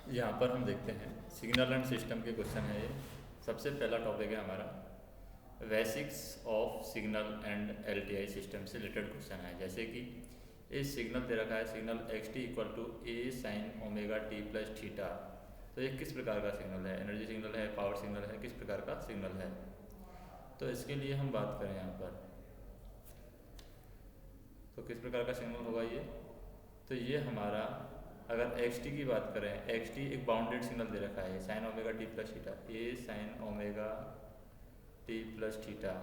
यहाँ पर हम देखते हैं सिग्नल एंड सिस्टम के क्वेश्चन है ये। सबसे पहला टॉपिक है हमारा basics of signal and LTI system से रिलेटेड क्वेश्चन है। जैसे कि इस सिग्नल दे रखा है signal x T equal to A sine omega T plus theta. तो ये किस प्रकार का सिग्नल है? एनर्जी सिग्नल है, पावर सिग्नल है, किस प्रकार का सिग्नल है? तो इसके लिए हम बात करें यहाँ पर तो किस प्रकार का सिग्नल होगा ये? तो ये हमारा अगर एक्स टी की बात करें, एक्स टी एक बाउंडेड सिग्नल दे रखा है sine omega T plus theta, A sine omega T plus theta.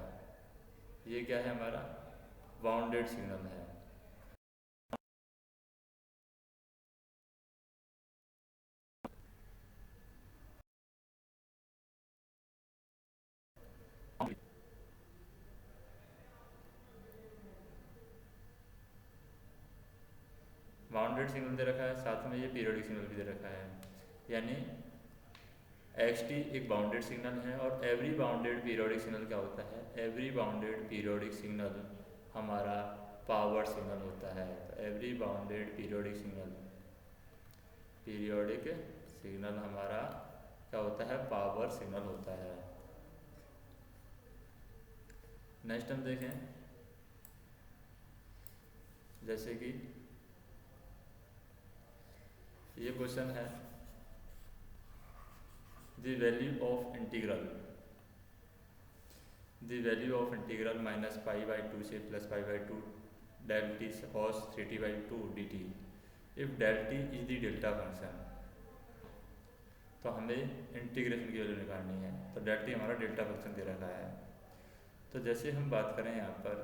ये क्या है? हमारा बाउंडेड सिग्नल है। बाउंडेड सिग्नल दे रखा है, साथ में ये पीरियोडिक सिग्नल भी दे रखा है। यानी एक्स टी एक बाउंडेड सिग्नल है और एवरी बाउंडेड पीरियोडिक सिग्नल क्या होता है? एवरी बाउंडेड पीरियोडिक सिग्नल हमारा पावर सिग्नल होता है। तो एवरी बाउंडेड पीरियोडिक सिग्नल हमारा क्या होता है? पावर सिग्नल होता है। नेक्स्ट हम देखें, जैसे कि ये क्वेश्चन है the value of integral minus pi by two से plus pi by two del T cos three T by two D T if del T is the delta function. तो हमें इंटीग्रेशन की वैल्यू निकालनी है। तो del T हमारा delta function दे रखा है। तो जैसे हम बात करें यहाँ पर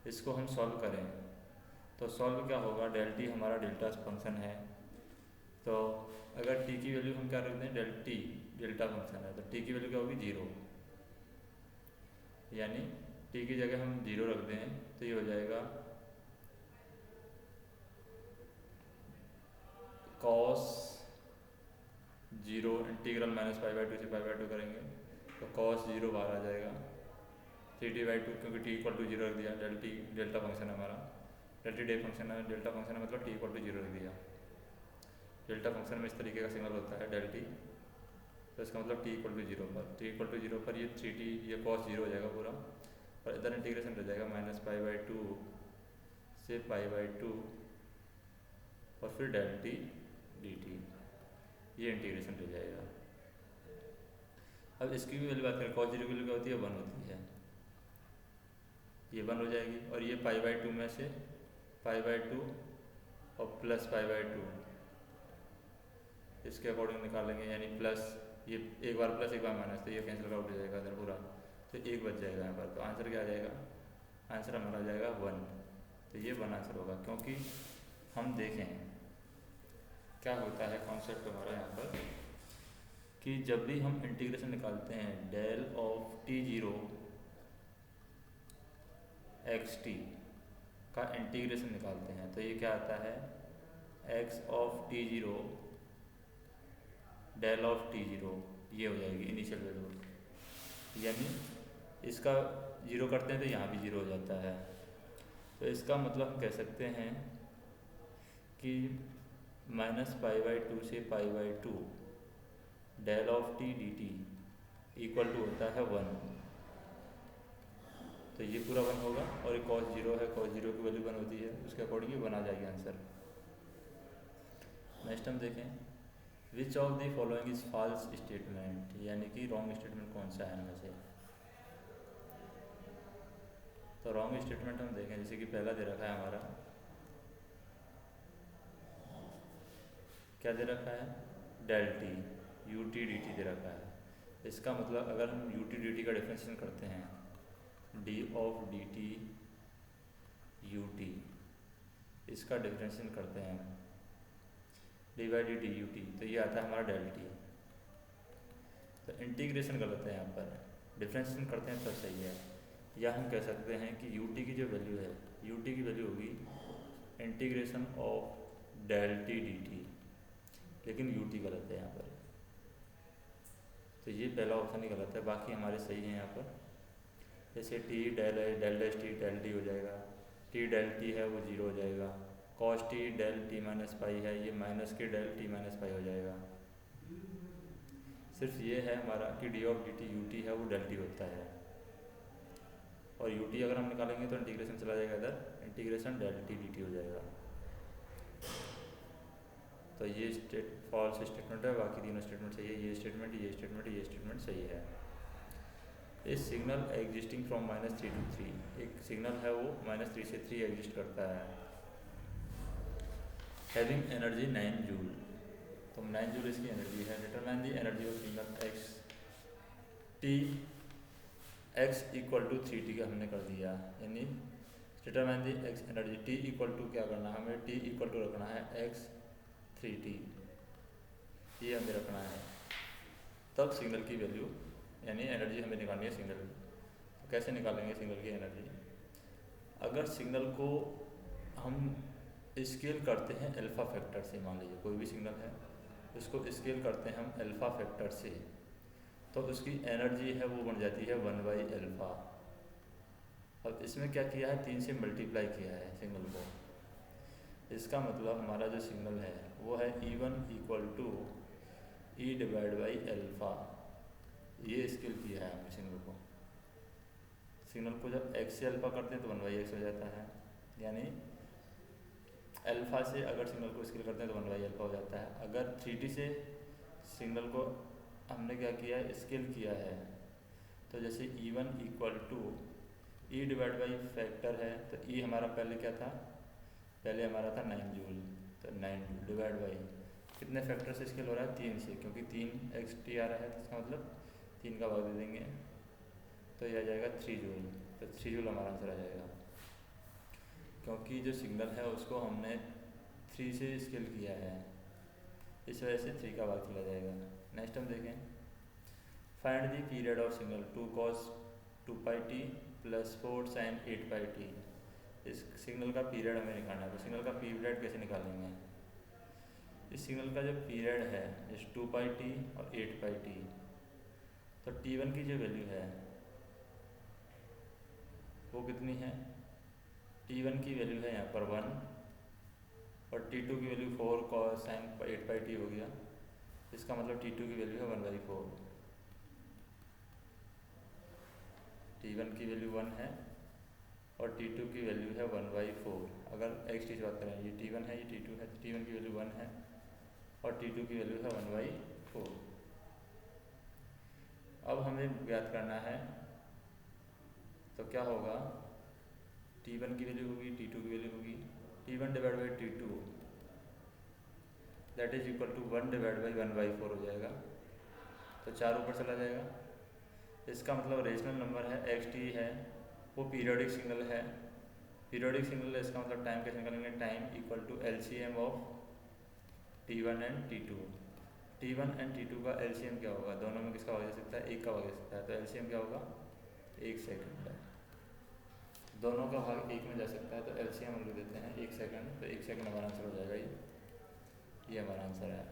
इसको हम सॉल्व करें तो सॉल्व क्या होगा? डेल टी हमारा डेल्टा फंक्शन है। तो अगर टी की वैल्यू हम क्या रख दें? डेल टी डेल्टा फंक्शन है तो टी की वैल्यू क्या होगी? जीरो। यानी टी की जगह हम जीरो रख दें तो ये हो जाएगा cos zero integral minus pi by two से पाई बाई टू करेंगे तो कॉस जीरो बाहर आ जाएगा, थ्री टी बाई टू क्योंकि टी इक्वल टू जीरो रख दिया। डेल टी डेल्टा फंक्शन है हमारा, डेल टी डे फंक्शन है, डेल्टा फंक्शन है मतलब टी इक्वल टू जीरो रख दिया। डेल्टा फंक्शन में इस तरीके का सिग्नल होता है डेल टी। तो इसका मतलब टी इक्वल टू जीरो पर, टी इक्वल टू जीरो पर ये थ्री टी ये कॉस जीरो हो जाएगा पूरा और इधर इंटीग्रेशन रह जाएगा माइनस पाई बाई टू से पाई बाई टू और फिर डेल टी डी टी, ये इंटीग्रेशन रह जाएगा। अब इसकी भी वैल्यू बात करें, कॉस जीरो की वैल्यू क्या होती है? वन होती है, ये वन हो जाएगी और ये पाई बाई टू में से पाई बाई टू और प्लस पाई बाई टू इसके अकॉर्डिंग निकालेंगे। यानी प्लस ये एक बार प्लस एक बार माइनस तो ये कैंसिल आउट हो जाएगा इधर पूरा, तो एक बच जाएगा यहाँ पर। तो आंसर क्या आ जाएगा? आंसर हमारा आ जाएगा वन। तो ये वन आंसर होगा क्योंकि हम देखें क्या होता है कॉन्सेप्ट हमारा यहाँ पर कि जब भी हम इंटीग्रेशन निकालते हैं del of T zero X T का इंटीग्रेशन निकालते हैं तो ये क्या आता है? X of T zero del of T zero, ये हो जाएगी इनिशियल वैल्यू। यानी इसका जीरो करते हैं तो यहाँ भी जीरो हो जाता है। तो इसका मतलब हम कह सकते हैं कि माइनस पाई बाई टू से pi by two del of T D T equal to होता है वन। तो ये पूरा वन होगा और एक कॉस जीरो है, कॉस जीरो की वैल्यू वन होती है, उसके अकॉर्डिंग ये वन आ जाएगी आंसर। नेक्स्ट हम देखें which of the following is false statement, यानी कि रॉन्ग स्टेटमेंट कौन सा है इनमें से? तो रॉन्ग स्टेटमेंट हम देखें, जैसे कि पहला दे रखा है हमारा, क्या दे रखा है? Del T U T D T दे रखा है। इसका मतलब अगर हम यू टी डी टी का डिफरेंशिएशन करते हैं D of D T U T, इसका डिफरेंशिएशन करते हैं D by D T U T तो ये आता है हमारा डेल टी। तो इंटीग्रेशन गलत है यहाँ पर, डिफरेंशिएशन करते हैं तब सही है। या हम कह सकते हैं कि यू टी की जो वैल्यू है, यू टी की वैल्यू होगी integration of del T D T, लेकिन यू टी गलत है यहाँ पर। तो ये पहला ऑप्शन ही गलत है, बाकी हमारे सही हैं यहाँ पर। जैसे टी डेल है, del dash T del T हो जाएगा, टी डेल टी है वो जीरो हो जाएगा, cos t del t minus pi है, ये माइनस के डेल t माइनस पाई हो जाएगा। सिर्फ ये है हमारा कि D of D T U T है वो डेल टी होता है, और यू टी अगर हम निकालेंगे तो इंटीग्रेशन चला जाएगा इधर, integration del T D T हो जाएगा। तो ये फॉल्स स्टेटमेंट है, बाकी तीनों स्टेटमेंट सही है। ये स्टेटमेंट, ये स्टेटमेंट, ये स्टेटमेंट सही है। इस सिग्नल एग्जिस्टिंग फ्रॉम -3 to 3, एक सिग्नल है वो -3 से 3 एग्जिस्ट करता है। हैविंग एनर्जी 9 जूल, तो 9 जूल इसकी एनर्जी है। Determine the energy of signal x T, X equal to 3t का हमने कर दिया, यानी determine the X energy T equal to क्या करना है हमें, टी इक्वल टू रखना है x 3t, ये हमें रखना है। तब सिग्नल की वैल्यू यानी एनर्जी हमें निकालनी है सिग्नल। तो कैसे निकालेंगे सिग्नल की एनर्जी? अगर सिग्नल को हम स्केल करते हैं अल्फ़ा फैक्टर से, मान लीजिए कोई भी सिग्नल है उसको स्केल करते हैं हम अल्फ़ा फैक्टर से, तो उसकी एनर्जी है वो बन जाती है 1/α। अब इसमें क्या किया है, 3 से मल्टीप्लाई किया है सिग्नल को। इसका मतलब हमारा जो सिग्नल है वो है E1 इक्वल टू E/α। ये स्केल किया है हमने सिग्नल को। सिग्नल को जब x से अल्फ़ा करते हैं तो 1/x हो जाता है, यानी अल्फ़ा से अगर सिग्नल को स्केल करते हैं तो 1/α हो जाता है। अगर 3t से सिग्नल को हमने क्या किया है, स्केल किया है, तो जैसे E1 equal to E divide by factor है, तो E हमारा पहले क्या था, पहले हमारा था 9 जूल, तो 9 जूल डिवाइड बाई कितने फैक्टर से स्केल हो रहा है, 3 से, क्योंकि 3xt आ रहा है, तो इसका मतलब 3 का भाग दे देंगे तो यह आ जाएगा 3 जूल। तो 3 जूल हमारा आंसर आ जाएगा, क्योंकि जो सिग्नल है उसको हमने 3 से स्केल किया है, इस वजह से 3 का भाग चला जाएगा। नेक्स्ट हम देखें, find the period of signal 2 cos 2πt + 4 sin 8πt। इस सिग्नल का पीरियड हमें निकालना है। तो सिग्नल का पीरियड कैसे निकालेंगे? इस सिग्नल का जो पीरियड है इस 2πt और 8πt, तो t1 की जो वैल्यू है वो कितनी है, t1 की वैल्यू है यहाँ पर 1, और t2 की वैल्यू 4 cos sin 8πt हो गया। इसका मतलब t2 की वैल्यू है 1/4। t1 की वैल्यू 1 है और t2 की वैल्यू है 1/4। अगर x की बात करें, ये t1 है ये t2 है, तो t1 की वैल्यू 1 है और t2 की वैल्यू है 1/4। अब हमें ज्ञात करना है, तो क्या होगा, t1 की वैल्यू होगी, t2 की वैल्यू होगी, t1 divide by t2 that is equal to 1 divide by 1/4 हो जाएगा, तो 4 ऊपर चला जाएगा। इसका मतलब रेशनल नंबर है xt है वो पीरियोडिक सिग्नल है। पीरियोडिक सिग्नल है, इसका मतलब टाइम कैसे निकालेंगे, time equal to LCM of t1 and t2। t1 and t2 का LCM क्या होगा, दोनों में किसका भाग जा सकता है, 1 का भाग जा सकता है, तो LCM क्या होगा, 1 सेकंड है। दोनों का भाग 1 में जा सकता है, तो LCM हम लिख देते हैं 1 सेकंड, तो 1 सेकंड हमारा आंसर हो जाएगा। ये हमारा आंसर है।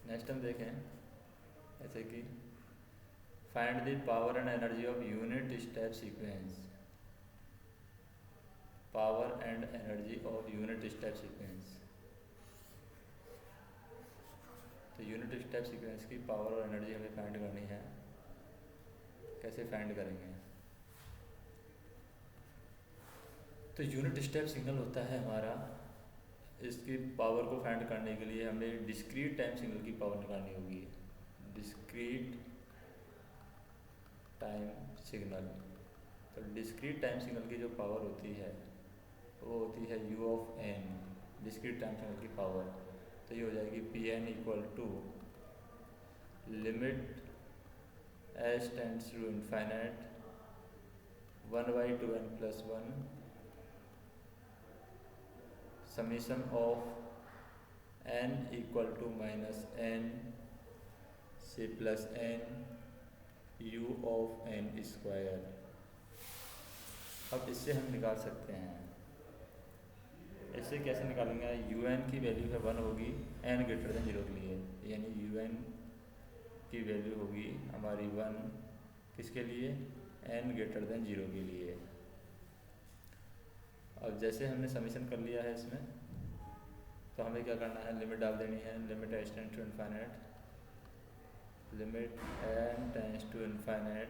नेक्स्ट हम देखें, जैसे कि find the power and energy of unit step sequence. Power and energy of unit step sequence. तो यूनिट स्टेप सीक्वेंस की पावर और एनर्जी हमें फाइंड करनी है। कैसे फाइंड करेंगे? तो यूनिट स्टेप सिग्नल होता है हमारा, इसकी पावर को फाइंड करने के लिए हमें डिस्क्रीट टाइम सिग्नल की पावर निकालनी होगी। डिस्क्रीट टाइम सिग्नल, तो डिस्क्रीट टाइम सिग्नल की जो पावर होती है वो होती है u of n, discrete time signal की पावर। तो ये हो जाएगी Pn equal to limit s tends to infinite 1/2n + 1 summation of n equal to -n से +n u of n square. अब इससे हम निकाल सकते हैं, इससे कैसे निकालेंगे, un की वैल्यू है 1 होगी n ग्रेटर देन 0 के लिए, यानी un की वैल्यू होगी हमारी 1 किसके लिए, n ग्रेटर देन 0 के लिए। अब जैसे हमने समीशन कर लिया है इसमें, तो हमें क्या करना है, लिमिट डाल देनी है, limit H tends to infinite, limit N tends to infinite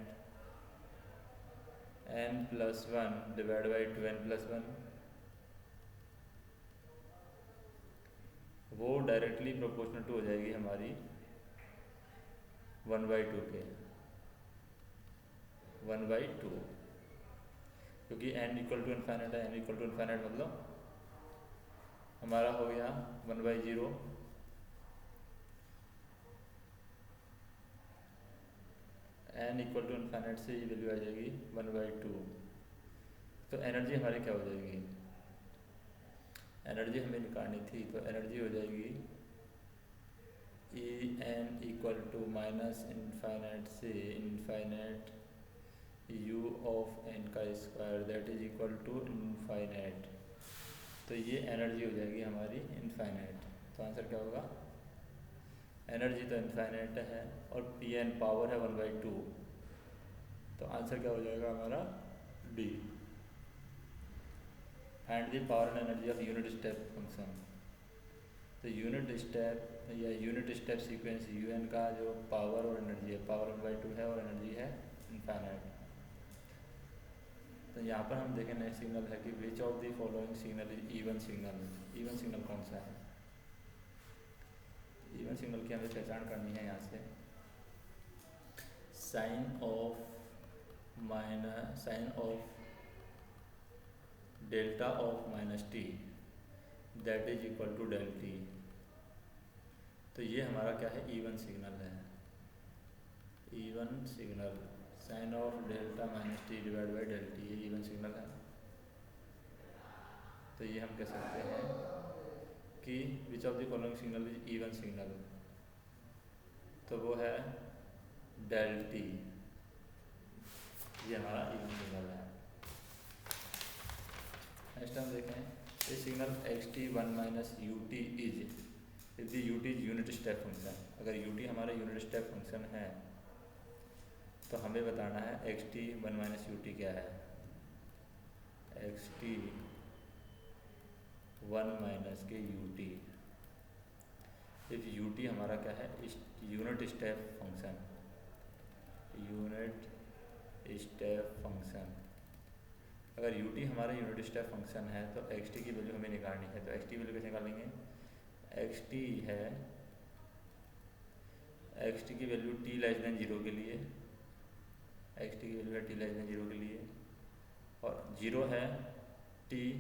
n plus one divide by two N plus one, वो डायरेक्टली प्रोपोर्शनल टू हो जाएगी हमारी 1/2 के, 1/2, क्योंकि n इक्वल टू इनफाइनाइट है, n इक्वल टू इनफाइनाइट मतलब हमारा हो गया 1/0, n इक्वल टू इनफाइनाइट से ये वैल्यू आ जाएगी 1/2। तो एनर्जी हमारी क्या हो जाएगी, एनर्जी हमें निकालनी थी, तो एनर्जी हो जाएगी E N equal to minus infinite से इनफाइनाइट u ऑफ n का square that is equal to infinite. तो ये एनर्जी हो जाएगी हमारी इनफाइनाइट। तो आंसर क्या होगा, एनर्जी तो इनफाइनाइट है और पी एन पावर है 1/2, तो आंसर क्या हो जाएगा हमारा D. Find the power and energy of unit step function. तो यूनिट स्टेप या unit step sequence U N का जो पावर और एनर्जी है, पावर 1/2 है और एनर्जी है इनफाइनाइट। तो यहाँ पर हम देखें नेक्स्ट सिग्नल है कि which of the following signal is even signal. Even signal कौन सा है, इवन सिग्नल की हमें पहचान करनी है। यहाँ से sine of delta of minus t that is equal to del t. तो ये हमारा क्या है, इवन सिग्नल है। Even signal sine of delta minus t divide by del t, ये इवन सिग्नल है। तो ये हम कह सकते हैं कि which of the following signal is even signal, तो वो है डेल टी, ये हमारा इवन सिग्नल है। नेक्स्ट हम देखें ये signal x t one minus u t is, यदि u t is unit step function, अगर यू टी हमारा यूनिट स्टेप फंक्शन है तो हमें बताना है x t one minus u t क्या है। एक्स टी वन माइनस के u t, if u t हमारा क्या है, unit step function, unit step function. अगर यू टी हमारा यूनिट स्टेप फंक्शन है तो एक्स टी की वैल्यू हमें निकालनी है। तो एक्स टी वैल्यू कैसे निकालेंगे, एक्स टी है, एक्स टी की वैल्यू टी लेस देन 0 के लिए, एक्स टी की वैल्यू है टी लेस देन 0 के लिए, और 0 है टी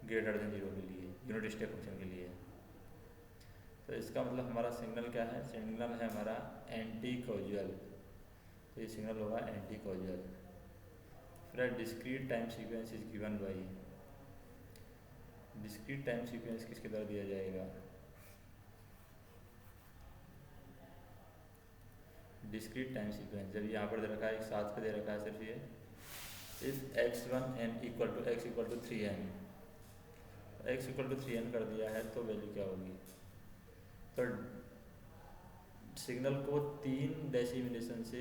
ग्रेटर देन 0 के लिए, यूनिट स्टेप फंक्शन के लिए। तो इसका मतलब हमारा सिग्नल क्या है, सिग्नल है हमारा एंटी कॉजुअल। तो ये सिग्नल होगा एंटी कॉजुअल। फिर discrete time sequence is given by, discrete time sequence किसके द्वारा दिया जाएगा, डिस्क्रीट टाइम सीक्वेंस जब यहाँ पर दे रखा है, एक साथ पे दे रखा है सिर्फ ये, if x1n equal to x equal to 3n, x equal to 3n कर दिया है तो वैल्यू क्या होगी। तो सिग्नल को 3 डेसिमिनेशन से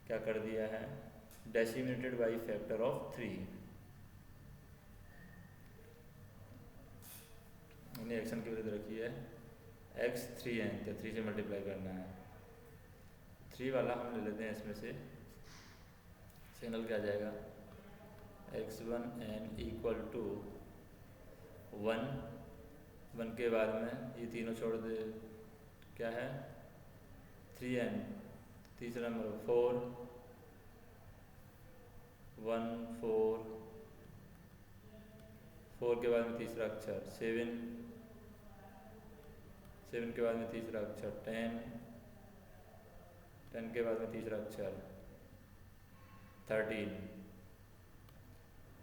क्या कर दिया है, डेसिमिनेटेड बाई फैक्टर ऑफ 3। मैंने एक्शन की वजह रखी है x 3n, तो 3 से मल्टीप्लाई करना है। 3 वाला हम ले लेते हैं, इसमें से सिग्नल क्या आ जाएगा, x1n इक्वल टू 1 के बाद में ये तीनों छोड़ दे, क्या है 3n, तीसरा नंबर 4 1 4 के बाद में तीसरा अक्षर 7 के बाद में तीसरा अक्षर 10 के बाद में तीसरा अक्षर 13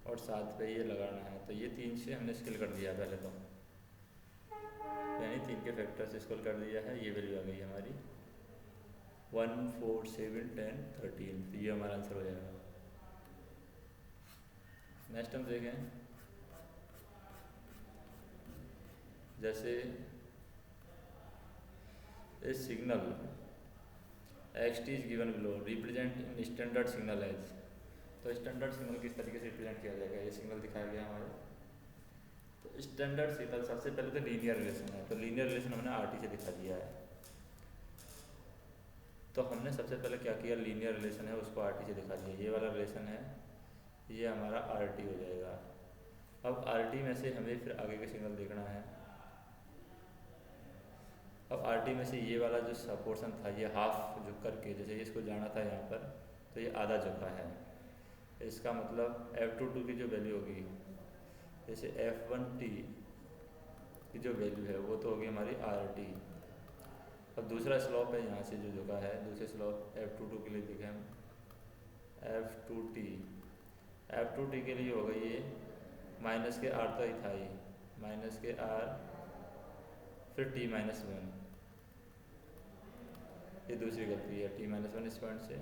और 7 पे ये लगाना है। तो ये 3 से हमने स्केल कर दिया पहले, तो यानी 3 के फैक्टर से स्केल कर दिया है, ये वैल्यू आ गई हमारी 1 4 7 10 13। तो ये हमारा आंसर हो जाएगा। नेक्स्ट हम देखें, जैसे a signal xt is given below represent in standard signal as, तो स्टैंडर्ड सिग्नल किस तरीके से रिप्रेजेंट किया जाएगा, ये सिग्नल दिखाया गया हमारे। तो स्टैंडर्ड सिग्नल सबसे पहले तो लीनियर रिलेशन है, तो लीनियर रिलेशन हमने आर टी से दिखा दिया है। तो हमने सबसे पहले क्या किया, लीनियर रिलेशन है उसको आर टी से दिखा दिया, ये वाला रिलेशन है, ये हमारा आर टी हो जाएगा। अब आर टी में से हमें फिर आगे का सिग्नल देखना है। अब आर टी में से ये वाला जो पोर्शन था, ये हाफ झुक करके, जैसे इसको जाना था यहाँ पर, तो ये आधा झुका है। इसका मतलब F22 की जो वैल्यू होगी, जैसे F1t की जो वैल्यू है वो तो होगी हमारी आर टी। अब दूसरा स्लॉप है यहाँ से जो झुका है, दूसरे स्लॉप F22 के लिए देखें हम, F2t, F2t के लिए होगा ये माइनस के आर, तो ही था ये माइनस के आर, फिर t-1, ये दूसरी गलती है, t-1 इस पॉइंट से,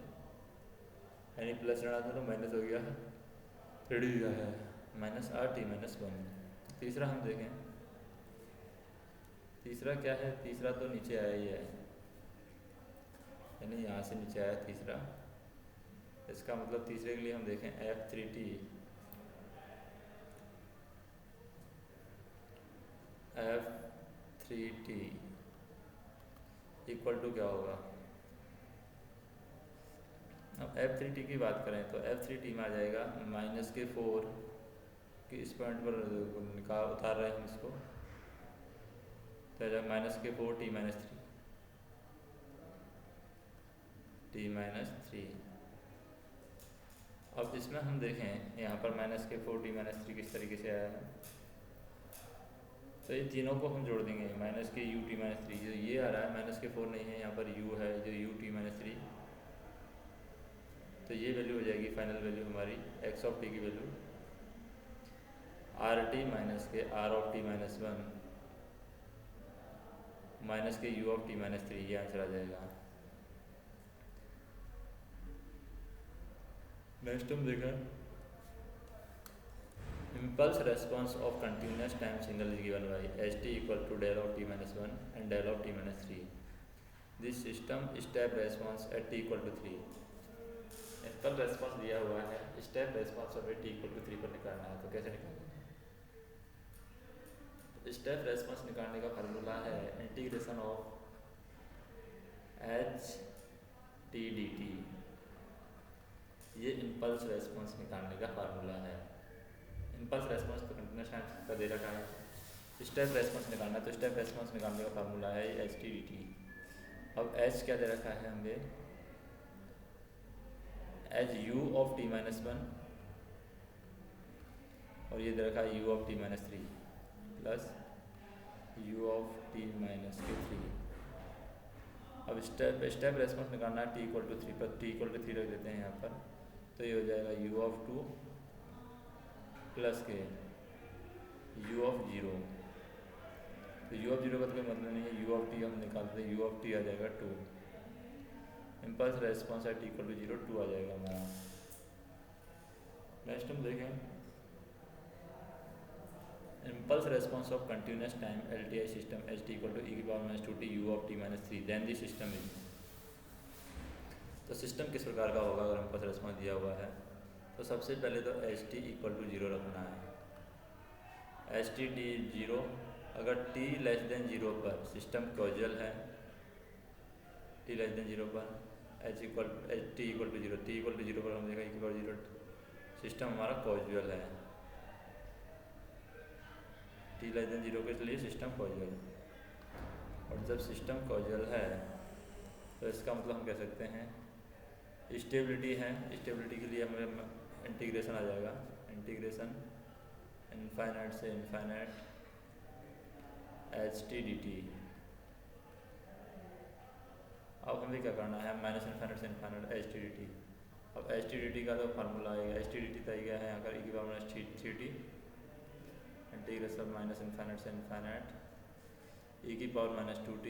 यानी प्लस रहना था तो माइनस हो गया, रेडी हुआ है माइनस आर t-1। तीसरा हम देखें, तीसरा क्या है, तीसरा तो नीचे आया ही है, यानी यहाँ से नीचे आया तीसरा। इसका मतलब तीसरे के लिए हम देखें F3t, F3t इक्वल टू क्या होगा। अब F3t की बात करें तो F3t में आ जाएगा माइनस के 4 कि इस पॉइंट पर निकाल उतार रहे हैं हम इसको, तो आ जाएगा माइनस के 4 t-3। अब इसमें हम देखें यहाँ पर माइनस के 4 t-3 किस तरीके से आया है, तो ये तीनों को हम जोड़ देंगे, माइनस के u-3, जो ये आ रहा है माइनस के 4 नहीं है, यहाँ पर u है जो u-3, तो ये वैल्यू हो जाएगी फाइनल वैल्यू हमारी x ऑफ t की वैल्यू आर टी माइनस के r ऑफ t-1 माइनस के u ऑफ t-3, ये आंसर आ जाएगा। नेक्स्ट हम देखें, impulse response of continuous time signal is given by st equal to del of t-1 and del of t-3. This system step response at t equal to 3. impulse response दिया हुआ है, step response of t equal to 3 पर निकालना है, तो कैसे निकालेंगे। Step response निकालने का फार्मूला है integration of H T D T, ये इम्पल्स रेस्पॉन्स निकालने का फार्मूला है। इम्पल्स रेस्पॉन्स तो कंटिन्यूस टाइम का दे रखा है, स्टेप रेस्पॉन्स निकालना है, तो स्टेप रेस्पॉन्स निकालने का फार्मूला है एच टी डी टी। अब एच क्या दे रखा है हमें, एच यू ऑफ t-1 और ये दे रखा है u of t-3 plus u of t-3। अब स्टेप रेस्पॉन्स निकालना है t इक्वल टू 3 पर, t इक्वल टू 3 रख देते हैं यहाँ पर, तो ये हो जाएगा u ऑफ 2 प्लस के u ऑफ 0। तो u ऑफ 0 का तो कोई मतलब नहीं है, u ऑफ t हम निकालते हैं, u ऑफ t आ जाएगा 2। इम्पल्स रेस्पॉन्स है t इक्वल टू 0, 2 आ जाएगा हमारा। नेक्स्ट हम देखें, impulse response of continuous time LTI system ht equal to e की power minus 2t u of t-3 then the system is। तो सिस्टम किस प्रकार का होगा अगर impulse response दिया हुआ है, तो सबसे पहले तो ht इक्वल टू 0 रखना है। ht t 0, अगर t लेस देन 0 पर सिस्टम कॉजुअल है, t लेस देन 0 पर t equal to 0, t equal to 0 पर हम देखा e की पावर 0, सिस्टम हमारा कॉजुअल है, t लेस देन 0 के लिए सिस्टम कॉजुअल। और जब सिस्टम कॉजुअल है तो इसका मतलब हम कह सकते हैं स्टेबिलिटी है। स्टेबिलिटी के लिए हमें इंटीग्रेशन आ जाएगा, इंटीग्रेशन इनफाइनाइट से infinite H T D T. अब हमें क्या करना है, माइनस इनफाइनाइट से infinite H T D T. अब एच टी डी टी का तो फार्मूला आएगा, एच टी डी टी तो गया है यहाँ पर e की power minus 3t integration minus infinite से इनफाइनाइट e की पावर माइनस 2t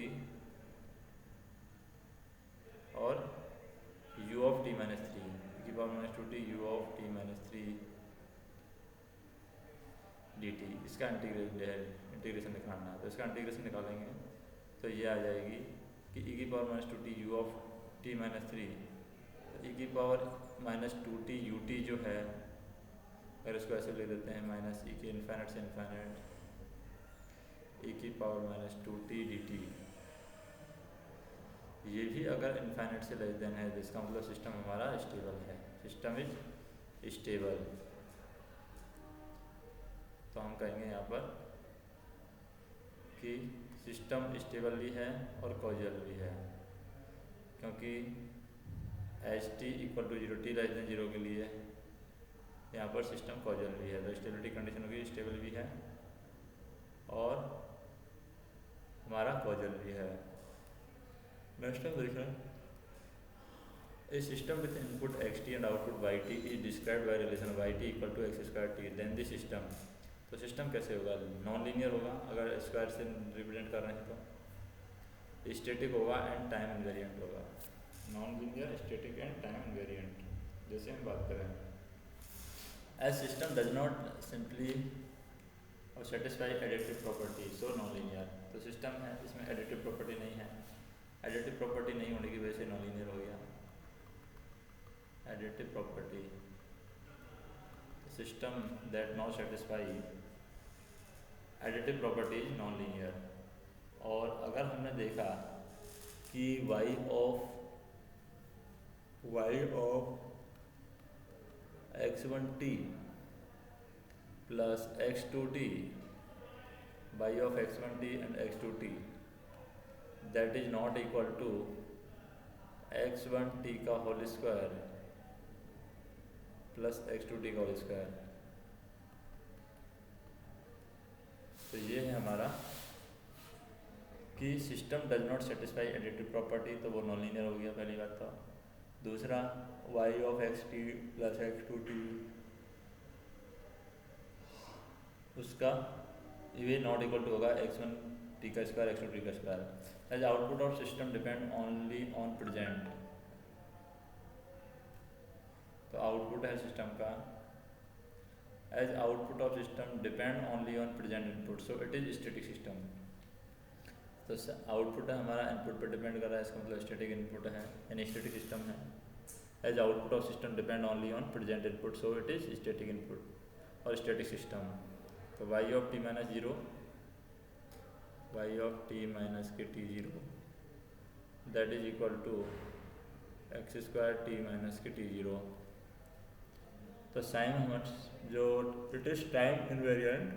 और u ऑफ t-3 e की power minus 2t u of t-3 dt। इसका इंटीग्रेशन निकालना है, तो इसका इंटीग्रेशन निकालेंगे तो ये आ जाएगी कि e की power minus 2t u of t-3, तो e की power minus two T U T जो है, अगर इसको ऐसे ले देते हैं माइनस ई के इन्फाइनेट से इन्फाइनेट ई की power minus two T D T, ये भी अगर इन्फाइनेट से लेस देन है तो इसका मतलब सिस्टम हमारा स्टेबल है, सिस्टम इज स्टेबल। तो हम कहेंगे यहाँ पर कि सिस्टम स्टेबल भी है और कॉजल भी है, क्योंकि h t equal to zero, t less than zero के लिए यहाँ पर सिस्टम कॉजल भी है, तो स्टेबिलिटी कंडीशन होगी स्टेबल भी है और हमारा कॉजल भी है। नेक्स्ट हम देख रहे हैं, a system with input xt and output yt is described by relation yt equal to x square t, then the system। तो सिस्टम कैसे होगा, नॉन लीनियर होगा, अगर स्क्वायर से रिप्रेजेंट कर रहे हैं तो स्टैटिक होगा एंड टाइम इनवेरिएंट होगा, non linear static and time invariant जैसे हम बात करें। As system does not simply और satisfy additive property so non linear, तो सिस्टम है इसमें एडिटिव प्रॉपर्टी नहीं है, एडिटिव प्रॉपर्टी नहीं होने की वजह से नॉन लीनियर हो गया। Additive property, system that not satisfy additive property is non linear. और अगर हमने देखा कि y of x1t plus x2t, y of x1t and x2t that is not equal to x1t का होल स्क्वायर प्लस x2t का whole square, तो ये है हमारा कि system does not satisfy additive property, तो वो नॉन लीनियर हो गया पहली बात। तो दूसरा y of xt plus x2t उसका ये नॉट इक्वल टू होगा x1t का स्क्वायर x2t का square. As output of system depend only on present, तो आउटपुट है सिस्टम का, as output of system depend only on present input so it is static system. तो output है हमारा input पर डिपेंड कर रहा है, इसका मतलब स्टैटिक इनपुट है यानी स्टैटिक सिस्टम है। As output of system depend only on present input so it is static input और स्टैटिक सिस्टम। तो y of t minus zero, y of t minus के t zero that is equal to x square t minus के t zero. तो sine हमारा जो it is time invariant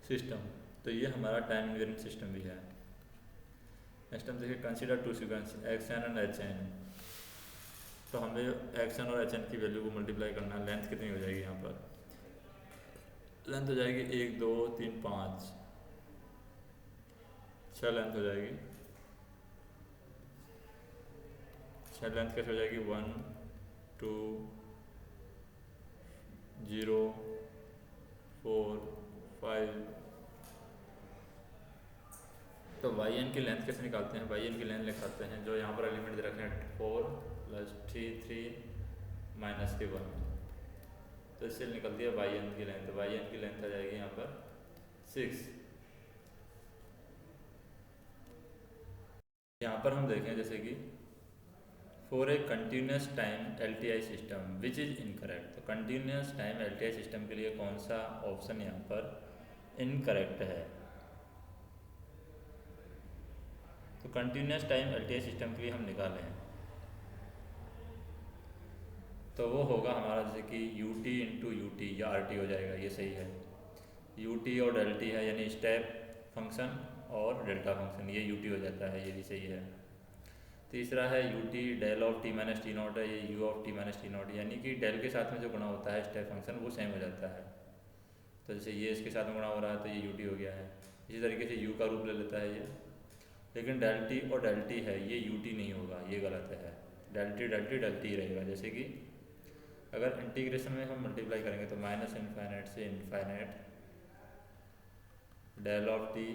system, तो ये हमारा टाइम इनवेरिएंट सिस्टम भी है। नेक्स्ट हम देखिए consider two sequence x n and h n. तो हमें एक्स एन और एच एन की वैल्यू को मल्टीप्लाई करना है, लेंथ कितनी हो जाएगी, यहाँ पर लेंथ हो जाएगी 1 2 3 5 6 लेंथ हो जाएगी। 6 लेंथ कैसे हो जाएगी, 1 2 0 4 5। तो वाई एन की लेंथ कैसे निकालते हैं, वाई एन की लेंथ निकालते हैं जो यहाँ पर एलिमेंट दे रखे हैं 4 प्लस 3 माइनस के 1, तो इससे निकलती है वाई एन की लेंथ। वाई एन की लेंथ आ जाएगी यहाँ पर 6। यहाँ पर हम देखें जैसे कि for a continuous time LTI system which is incorrect, तो कंटिन्यूस टाइम एलटीआई सिस्टम के लिए कौन सा ऑप्शन यहाँ पर इनकरेक्ट है। तो कंटिन्यूस टाइम एलटीआई सिस्टम के लिए हम निकालें तो वो होगा हमारा जैसे कि u t into u t या आर टी हो जाएगा, ये सही है। यू टी और डेल टी है यानी स्टेप फंक्शन और डेल्टा फंक्शन, ये यू टी हो जाता है, ये भी सही है। तीसरा है you t del of t minus t not है, ये u of t minus t not, यानी कि डेल के साथ में जो गुणा होता है स्टेप फंक्शन वो सेम हो जाता है। तो जैसे ये इसके साथ में गुणा हो रहा है तो ये यू टी हो गया है। इसी तरीके से यू का रूप ले लेता है ये, लेकिन डेल टी और डेल टी है ये यू टी नहीं होगा, ये गलत है। Del t del t del t रहेगा। जैसे कि अगर इंटीग्रेशन में हम मल्टीप्लाई करेंगे तो माइनस इनफाइनाइट से infinite del of t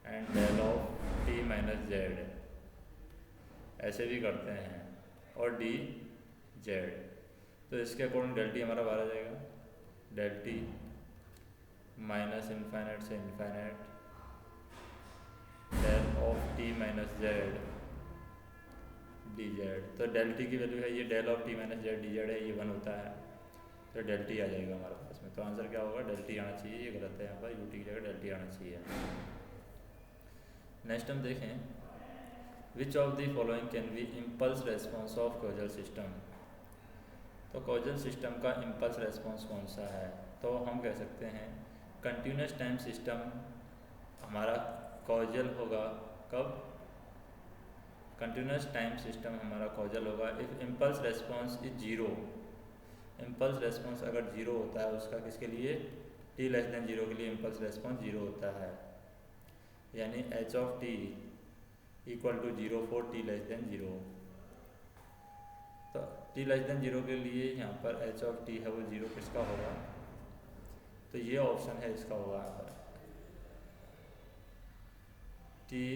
and del of t minus z ऐसे भी करते हैं, और डी जेड। तो इसके अकॉर्डिंग डेल टी हमारा बाहर आ जाएगा, डेल टी माइनस इनफाइनाइट से infinite del of t minus z d z, तो डेल टी की वैल्यू है ये del of t minus z d z है, ये 1 होता है, तो डेल टी आ जाएगा हमारे पास में। तो आंसर क्या होगा, डेल टी आना चाहिए, ये गलत है, यहाँ पर यू टी की जगह डेल टी आना चाहिए। नेक्स्ट हम देखें which of the following can be impulse response of causal system. तो कॉजल सिस्टम का इम्पल्स रेस्पॉन्स कौन सा है, तो हम कह सकते हैं कंटिन्यूस टाइम सिस्टम हमारा कॉजल होगा कब, कंटिन्यूस टाइम सिस्टम हमारा कॉजल होगा if impulse response is zero. Impulse response अगर जीरो होता है उसका किसके लिए, टी लेस देन जीरो के लिए इम्पल्स रेस्पॉन्स जीरो होता है, यानी h of t equal to zero for t less than zero. तो टी लेस देन जीरो के लिए यहाँ पर एच ऑफ टी है वो जीरो किसका होगा, तो ये ऑप्शन है इसका होगा यहाँ पर t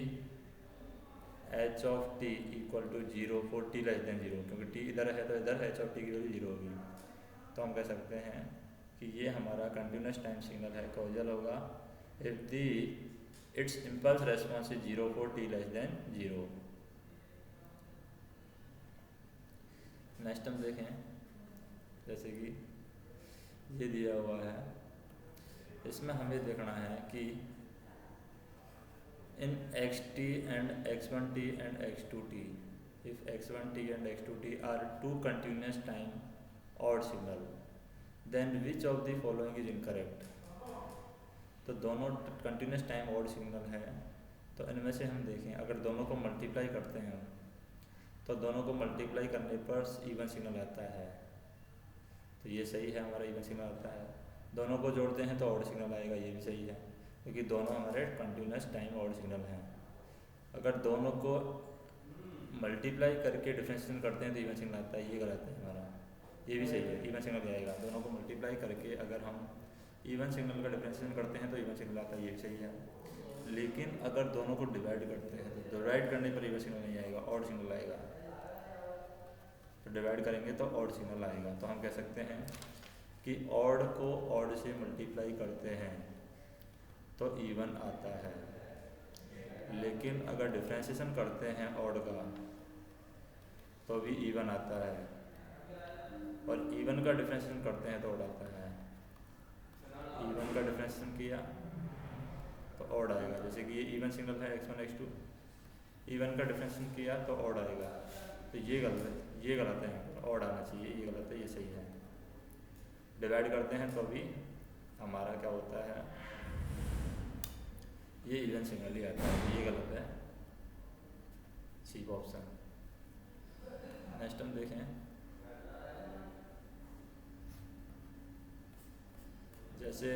h of t equal to zero for t less than zero, क्योंकि टी इधर है तो इधर एच ऑफ टी की वैल्यू जीरो होगी। तो हम कह सकते हैं कि ये हमारा कंटिन्यूस टाइम सिग्नल है, कॉजल होगा if the its impulse response is zero for t less than zero. Next हम देखें, जैसे कि ये दिया हुआ है, इसमें हमें देखना है कि in xt and x1t and x2t, if x1t and x2t are two continuous time odd signal then which of the following is incorrect। तो दोनों कंटिन्यूस टाइम ऑड सिग्नल है, तो इनमें से हम देखें अगर दोनों को मल्टीप्लाई करते हैं तो दोनों को मल्टीप्लाई करने पर इवन सिग्नल आता है, तो ये सही है, हमारा इवन सिग्नल आता है। दोनों को जोड़ते हैं तो ऑड सिग्नल आएगा, ये भी सही है, क्योंकि दोनों हमारे कंटिन्यूस टाइम ऑड सिग्नल हैं। अगर दोनों को मल्टीप्लाई करके डिफरेंशिएशन करते हैं तो इवन सिग्नल आता है, ये गलत है हमारा, ये भी सही है, इवन सिग्नल आएगा। दोनों को मल्टीप्लाई करके अगर हम इवन सिग्नल का डिफरेंशिएशन करते हैं तो इवन सिग्नल आता है, ये भी सही है। लेकिन अगर दोनों को डिवाइड करते हैं तो डिवाइड करने पर इवन सिग्नल नहीं आएगा, ऑड सिग्नल आएगा। तो डिवाइड करेंगे तो ऑड सिग्नल आएगा। तो हम कह सकते हैं कि ऑड को ऑड से मल्टीप्लाई करते हैं तो इवन आता है, लेकिन अगर डिफ्रेंशिएशन करते हैं ऑड का तो भी इवन आता है, और इवन का डिफ्रेंशिएशन करते हैं तो ऑड आता है। इवन का डिफ्रेंशिएशन किया तो ऑड आएगा, जैसे कि ये इवन सिग्नल है x1 x2, इवन का डिफ्रेंशिएशन किया तो ऑड आएगा, तो ये गलत है, ये गलत है, ऑड आना चाहिए, ये गलत है, ये सही है। डिवाइड करते हैं तो भी हमारा क्या होता है, ये इवन सिग्नल ही आता है, ये गलत है, सी ऑप्शन। नेक्स्ट हम देखें, जैसे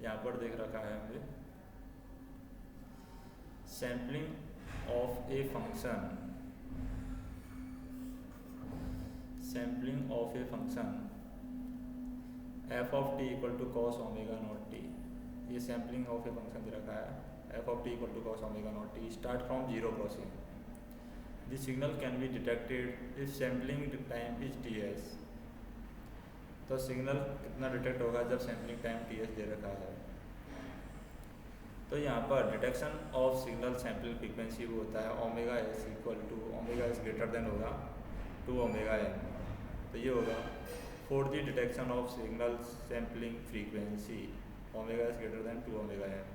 यहाँ पर देख रखा है हमने sampling of a function, sampling of a function f of t equal to cos omega not t. ये सैम्पलिंग ऑफ ए फंक्शन दे रखा है, f of t equal to cos omega not t start from zero crossing, the signal can be detected if sampling time is t s. तो signal कितना detect होगा जब sampling time t s दे रखा है। तो यहाँ पर detection of signal sampling frequency वो होता है omega s equal to, omega s greater than होगा टू ओमेगा एन, तो ये होगा for the detection of signal sampling frequency omega s greater than two omega n.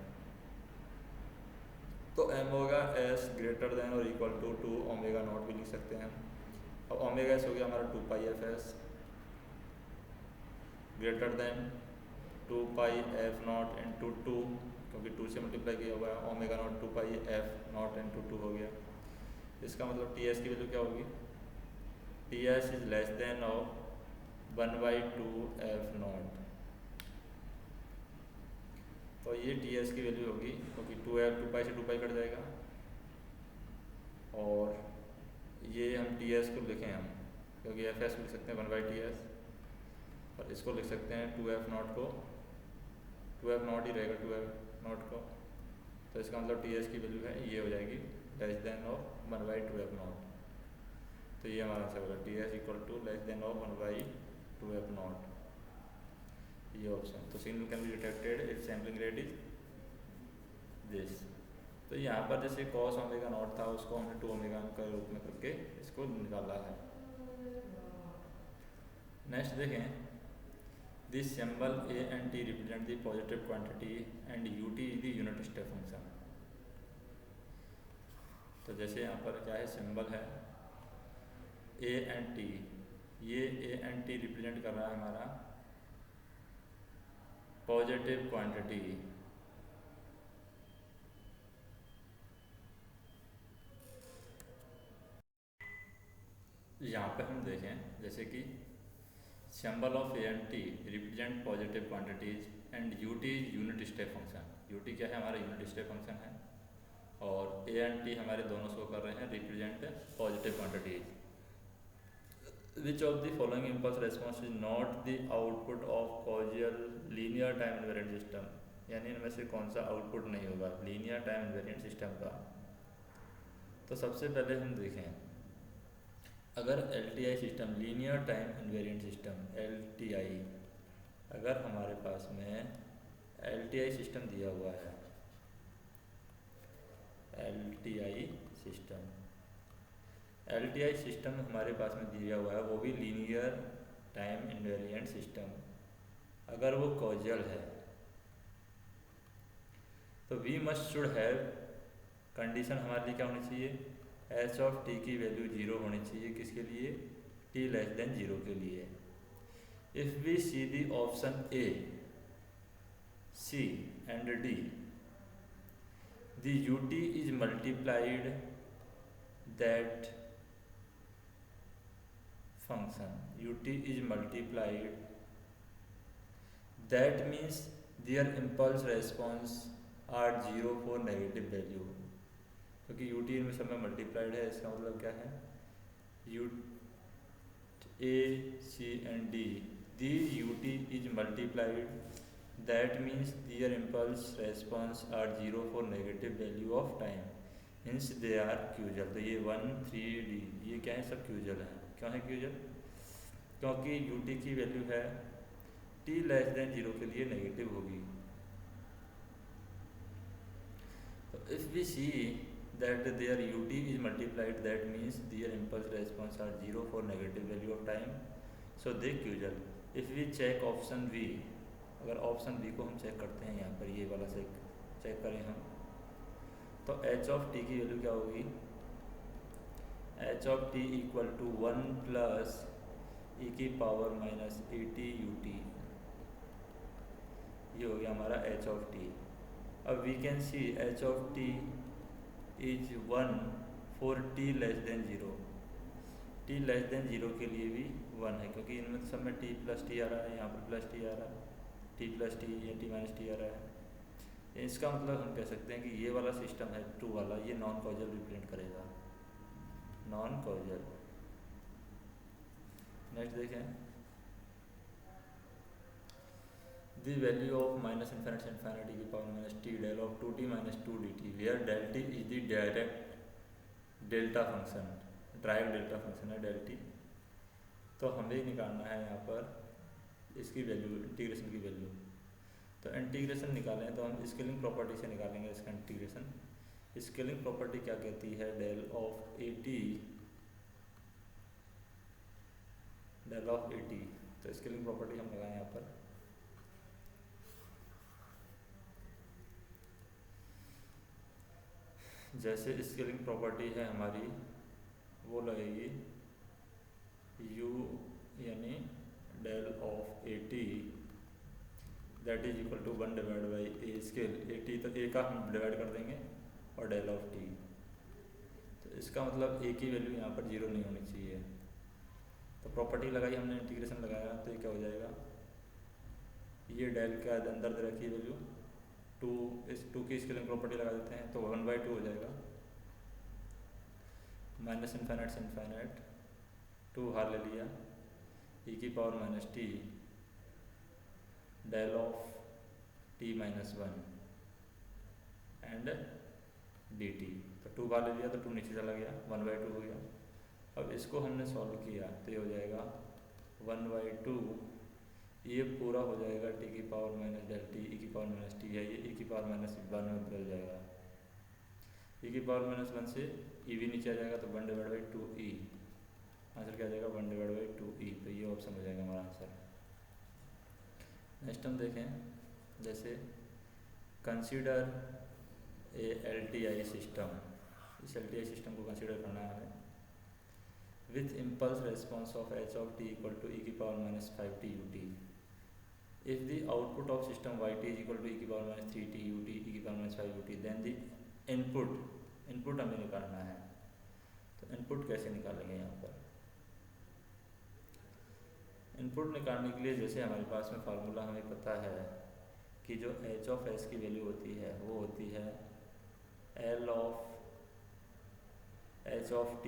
तो ओमेगा एस ग्रेटर देन और equal to two omega not भी लिख सकते हैं। अब ओमेगा एस हो गया हमारा 2 pi f s greater than 2 pi f naught into two, क्योंकि 2 से मल्टीप्लाई किया हुआ है, omega naught 2 pi f naught into 2 हो गया। इसका मतलब टी एस की वैल्यू क्या होगी, T S is less than of 1/2 F not. तो ये टी एस की वैल्यू होगी, क्योंकि 2 पाई से 2 पाई कट जाएगा, और ये हम टी एस को लिखें हम, क्योंकि एफ एस लिख सकते हैं 1/TS, और इसको लिख सकते हैं 2F नॉट को, 2F नॉट ही रहेगा 2F नॉट को। तो इसका मतलब टी एस की वैल्यू है ये हो जाएगी less than of 1/2F not. तो ये हमारा आंसर होगा t s equal to less than of 1/2F not, ये ऑप्शन। तो signal can be detected if sampling rate is this. तो यहाँ पर जैसे कॉस ओमेगा नॉट था उसको हमने 2 ओमेगा के रूप में करके इसको निकाला है। नेक्स्ट देखें, this symbol A and T represent the positive quantity and you t is the unit step function. तो जैसे यहाँ पर क्या है, सिंबल है ए एंड टी, ये ए एंड टी रिप्रेजेंट कर रहा है हमारा पॉजिटिव क्वांटिटी, यहाँ पे हम देखें जैसे कि symbol of A and T represent positive quantities and U T unit step function. U t क्या है, हमारा यूनिट स्टेप फंक्शन है, और ए एंड टी हमारे दोनों शो कर रहे हैं represent positive quantities. Which of the following impulse response is not the output of causal linear time invariant system, यानी इनमें से कौन सा आउटपुट नहीं होगा लीनियर टाइम इनवेरिएंट सिस्टम का। तो सबसे पहले हम देखें, अगर LTI system linear time invariant system LTI, अगर हमारे पास में LTI सिस्टम दिया हुआ है, LTI सिस्टम हमारे पास में दिया हुआ है, वो भी लीनियर टाइम इनवेरिएंट सिस्टम, अगर वो कॉजियल है तो we must should have condition हमारे लिए क्या होनी चाहिए, एच ऑफ टी की वैल्यू 0 होनी चाहिए, किसके लिए, t लेस देन 0 के लिए। If we see the option a, c and d, the u t is multiplied that function, ut is multiplied, that means their impulse response are 0 for negative value, क्योंकि ut इनमें सब में multiplied है, इसका मतलब क्या है, u a c and d, the ut is multiplied, that means their impulse response are 0 for negative value of time, hence they are क्यूजल। तो ये 1 3 d ये क्या है, सब क्यूजल है। क्यों है क्यूजल, क्योंकि ut की वैल्यू है t लेस देन 0 के लिए नेगेटिव होगी। तो if we see that there ut is multiplied, that means their impulse response are 0 for negative value of time, so they causal. If we check option v, अगर option v को हम check करते हैं, यहाँ पर ये वाला चेक करें हम, तो h ऑफ t की वैल्यू क्या होगी, h of t equal to 1 plus e की पावर माइनस AT ut, ये हो गया हमारा h ऑफ t। अब we can see h of t is 1 for t less than 0, t less than 0 के लिए भी 1 है, क्योंकि इनमें सब में t प्लस टी आ रहा है, यहाँ पर प्लस टी आ रहा है, t प्लस टी या t माइनस टी आ रहा है। इसका मतलब हम कह सकते हैं कि ये वाला सिस्टम है 2 वाला, ये नॉन कॉजल रिप्रेजेंट करेगा, नॉन कॉजल। नेक्स्ट देखें, the value of minus infinity से इन्फिनिटी की power minus t del of 2t minus 2dt, where del T is the direct delta function, direct delta function है del t. तो हमें निकालना है यहाँ पर इसकी वैल्यू, इंटीग्रेशन की वैल्यू। तो इंटीग्रेशन निकालें तो हम स्केलिंग प्रॉपर्टी से निकालेंगे इसका इंटीग्रेशन। स्केलिंग प्रॉपर्टी क्या कहती है, डेल ऑफ AT, तो स्केलिंग प्रॉपर्टी हम लगाएं यहाँ पर, जैसे स्केलिंग प्रॉपर्टी है हमारी, वो लगेगी u यानी del of AT that is equal to 1 divide by a scale AT, तो a का हम डिवाइड कर देंगे और डेल ऑफ t, तो इसका मतलब a की वैल्यू यहाँ पर 0 नहीं होनी चाहिए। तो प्रॉपर्टी लगाई हमने, इंटीग्रेशन लगाया, तो ये क्या हो जाएगा, ये डेल का अंदर दे रखी वैल्यू 2, इस 2 की स्केलिंग प्रॉपर्टी लगा देते हैं तो 1/2 हो जाएगा, माइनस इन्फाइनाइट से इन्फाइनाइट 2 बाहर ले लिया, e की power minus t del of t minus 1 and dt, तो 2 बाहर ले लिया तो 2 नीचे चला गया, 1/2 हो गया। अब इसको हमने सॉल्व किया तो ये हो जाएगा 1/2, ये पूरा हो जाएगा t की power minus del t, e की पावर माइनस टी है, ये e की पावर माइनस 1 में बदल जाएगा। ई की पावर माइनस 1 से ई भी नीचे आ जाएगा तो 1 डिवाइड बाई 2 ई, आंसर क्या आ जाएगा 1 डिवाइड बाई 2 ई। तो ये ऑप्शन हो जाएगा हमारा आंसर। नेक्स्ट हम देखें, जैसे कंसीडर ए LTI सिस्टम, इस LTI सिस्टम को कंसीडर करना है with impulse response of h of t equal to e की power minus 5t ut। If the output of system yt is equal to e की power minus 3t ut e की power minus 5 ut, then the input हमें निकालना है। तो input कैसे निकालेंगे यहाँ पर? इनपुट निकालने के लिए जैसे हमारे पास में फार्मूला हमें पता है कि जो h ऑफ s की वैल्यू होती है वो होती है L of h of t,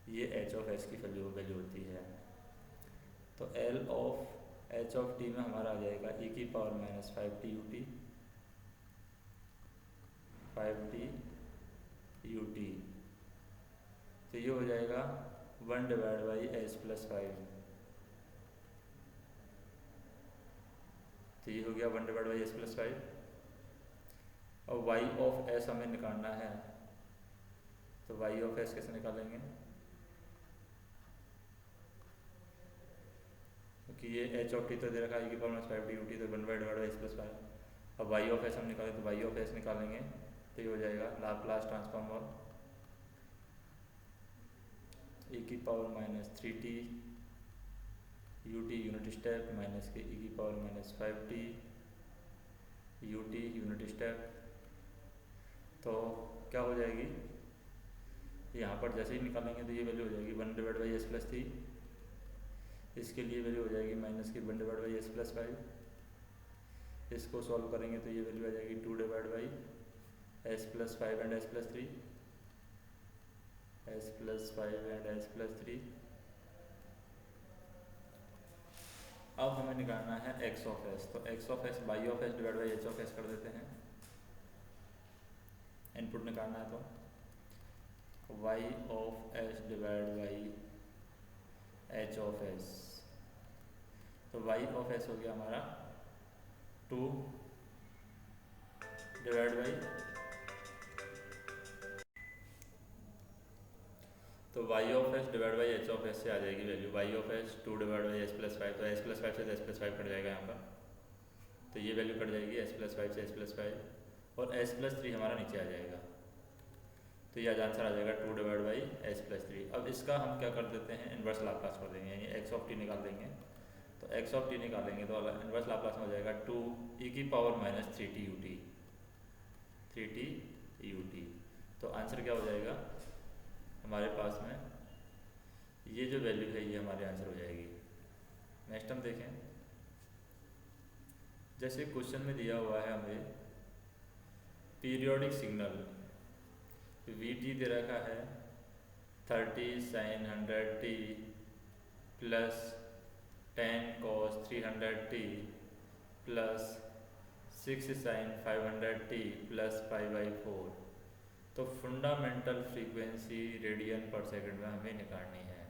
ये h ऑफ s की वैल्यू होती है। तो L of h of t में हमारा आ जाएगा e की power minus 5t ut, 5t ut। तो ये हो जाएगा 1 डिवाइड बाई s प्लस 5। तो ये हो गया 1 डिवाइड बाई s प्लस 5। और y ऑफ s हमें निकालना है, तो y ऑफ s कैसे निकालेंगे? क्योंकि ये h ऑफ t तो दे रखा है e की पावर माइनस 5t ut, तो 1 डिवाइड बाई s प्लस 5। अब y ऑफ s हम निकालें तो y ऑफ s निकालेंगे तो ये हो जाएगा लाप्लास ट्रांसफॉर्म ऑफ e की power minus 3t ut unit step minus के e की power minus 5t ut unit step. तो क्या हो जाएगी यहाँ पर? जैसे ही निकालेंगे तो ये वैल्यू हो जाएगी 1 डिवाइड बाई s प्लस 3, इसके लिए वैल्यू हो जाएगी माइनस की 1 डिवाइड बाई s प्लस 5। इसको सॉल्व करेंगे तो ये वैल्यू आ जाएगी 2 divide by s plus 5 and s plus 3, s plus 5 and s plus 3। अब हमें निकालना है x ऑफ s, तो x of s y of s divide by h of s कर देते हैं। इनपुट निकालना है तो y of s divide by h of s, तो y ऑफ s हो गया हमारा 2 डिवाइड बाई, तो y of s divide by h of s से आ जाएगी value y of s 2 divide by s plus 5, तो s प्लस 5 से s plus 5 cut जाएगा यहाँ पर, तो ये वैल्यू कट जाएगी s प्लस 5 से s प्लस 5 और s प्लस 3 हमारा नीचे आ जाएगा। तो ये आंसर आ जाएगा 2 डिवाइड बाई s प्लस 3। अब इसका हम क्या कर देते हैं, इन्वर्स लाप्लास कर देंगे, यानी x ऑफ t निकाल देंगे। तो x ऑफ t निकालेंगे तो इन्वर्स लाप्लास में हो जाएगा 2 e की power minus 3t ut, 3t ut। तो आंसर क्या हो जाएगा हमारे पास में, ये जो वैल्यू है ये हमारे आंसर हो जाएगी। नेक्स्ट हम देखें, जैसे क्वेश्चन में दिया हुआ है हमें पीरियोडिक सिग्नल Vt दे रखा है 30 sin 100t plus 10 cos 300t plus 6 sin 500t plus π/4। तो fundamental frequency radian per second में हमें निकालनी है।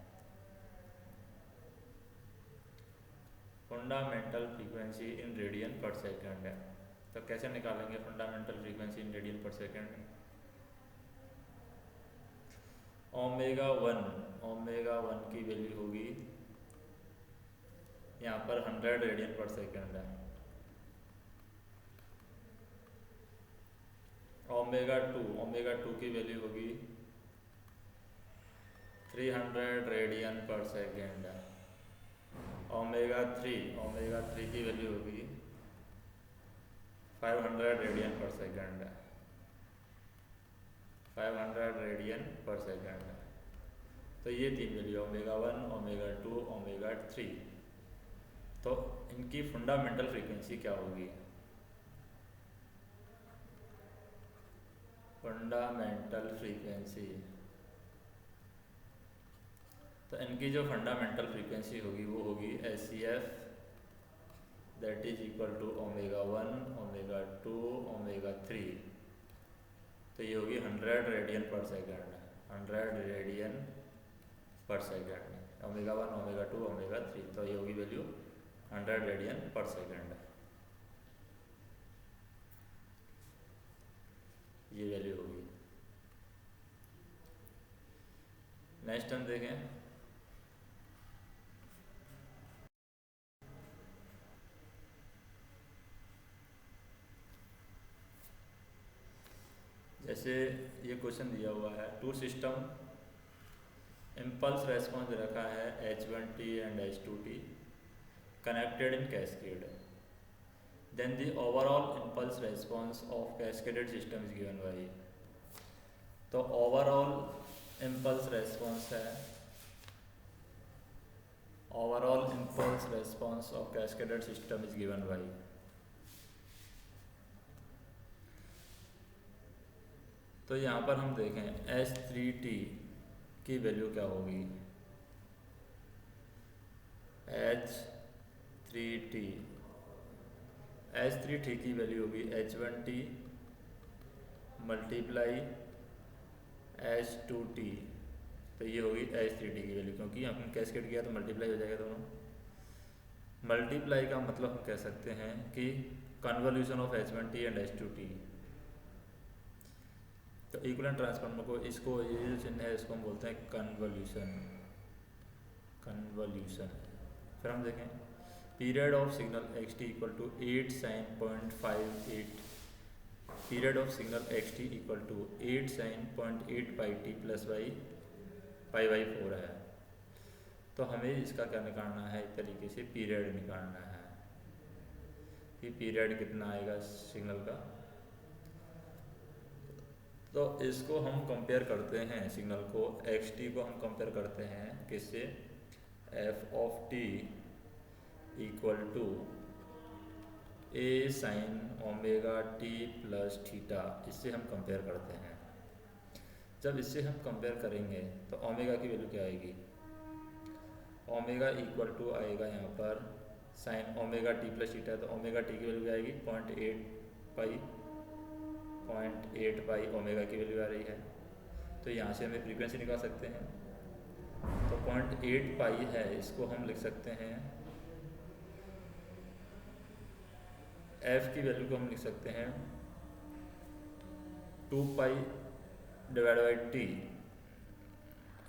Fundamental frequency in radian per second है, तो कैसे निकालेंगे fundamental frequency in radian per second? Omega 1 की वैल्यू होगी यहाँ पर 100 रेडियन पर सेकंड है। ओमेगा 2 की वैल्यू होगी 300 रेडियन पर सेकंड है। ओमेगा 3 की वैल्यू होगी 500 रेडियन पर सेकंड है, 500 रेडियन पर सेकंड है। तो ये तीन वैल्यू ओमेगा 1, ओमेगा 2, ओमेगा 3। तो इनकी फंडामेंटल फ्रीक्वेंसी क्या होगी? फंडामेंटल फ्रीक्वेंसी, तो इनकी जो फंडामेंटल फ्रीक्वेंसी होगी वो होगी SCF, that is equal to omega 1, omega 2, omega 3। तो ये होगी 100 radian per second, 100 radian per second, omega 1, omega 2, omega 3। तो ये होगी वैल्यू 100 रेडियन पर सेकंड। ये वैल्यू होगी। नेक्स्ट हम देखें, जैसे ये क्वेश्चन दिया हुआ है, टू सिस्टम इम्पल्स रेस्पॉन्स दे रखा है H1T and H2T connected in cascade, then the overall impulse response of cascaded system is given by. तो ओवरऑल इम्पल्स रेस्पॉन्स है, overall impulse response of cascaded system is given by. तो यहाँ पर हम देखें H3T की वैल्यू क्या होगी, H3T की वैल्यू होगी H1T मल्टीप्लाई H2T। तो ये होगी H3T की वैल्यू, क्योंकि हमने कैस्केड किया तो मल्टीप्लाई हो जाएगा दोनों। मल्टीप्लाई का मतलब हम कह सकते हैं कि convolution of H1T and H2T। तो इक्विवेलेंट ट्रांसफार्मर को, इसको ये जो चिन्ह है इसको हम बोलते हैं कन्वोल्यूशन। फिर हम देखें period of signal xt equal to 8 sin.58, period of signal xt equal to 8 sin.8 pi t plus pi by 4 है। तो हमें इसका क्या निकालना है, एक तरीके से पीरियड निकालना है कि पीरियड कितना आएगा सिग्नल का। तो इसको हम कंपेयर करते हैं, सिग्नल को xt को हम कंपेयर करते हैं किससे, f of t equal to a sine omega t plus theta, इससे हम कंपेयर करते हैं। जब इससे हम कंपेयर करेंगे तो ओमेगा की वैल्यू क्या आएगी, ओमेगा इक्वल टू आएगा यहाँ पर sign omega t plus theta, तो ओमेगा t की वैल्यू क्या आएगी 0.8 पाई ओमेगा की वैल्यू आ रही है। तो यहाँ से हमें फ्रीक्वेंसी निकाल सकते हैं। तो 0.8 पाई है, इसको हम लिख सकते हैं, f की वैल्यू को हम लिख सकते हैं 2 पाई डिवाइड बाई t।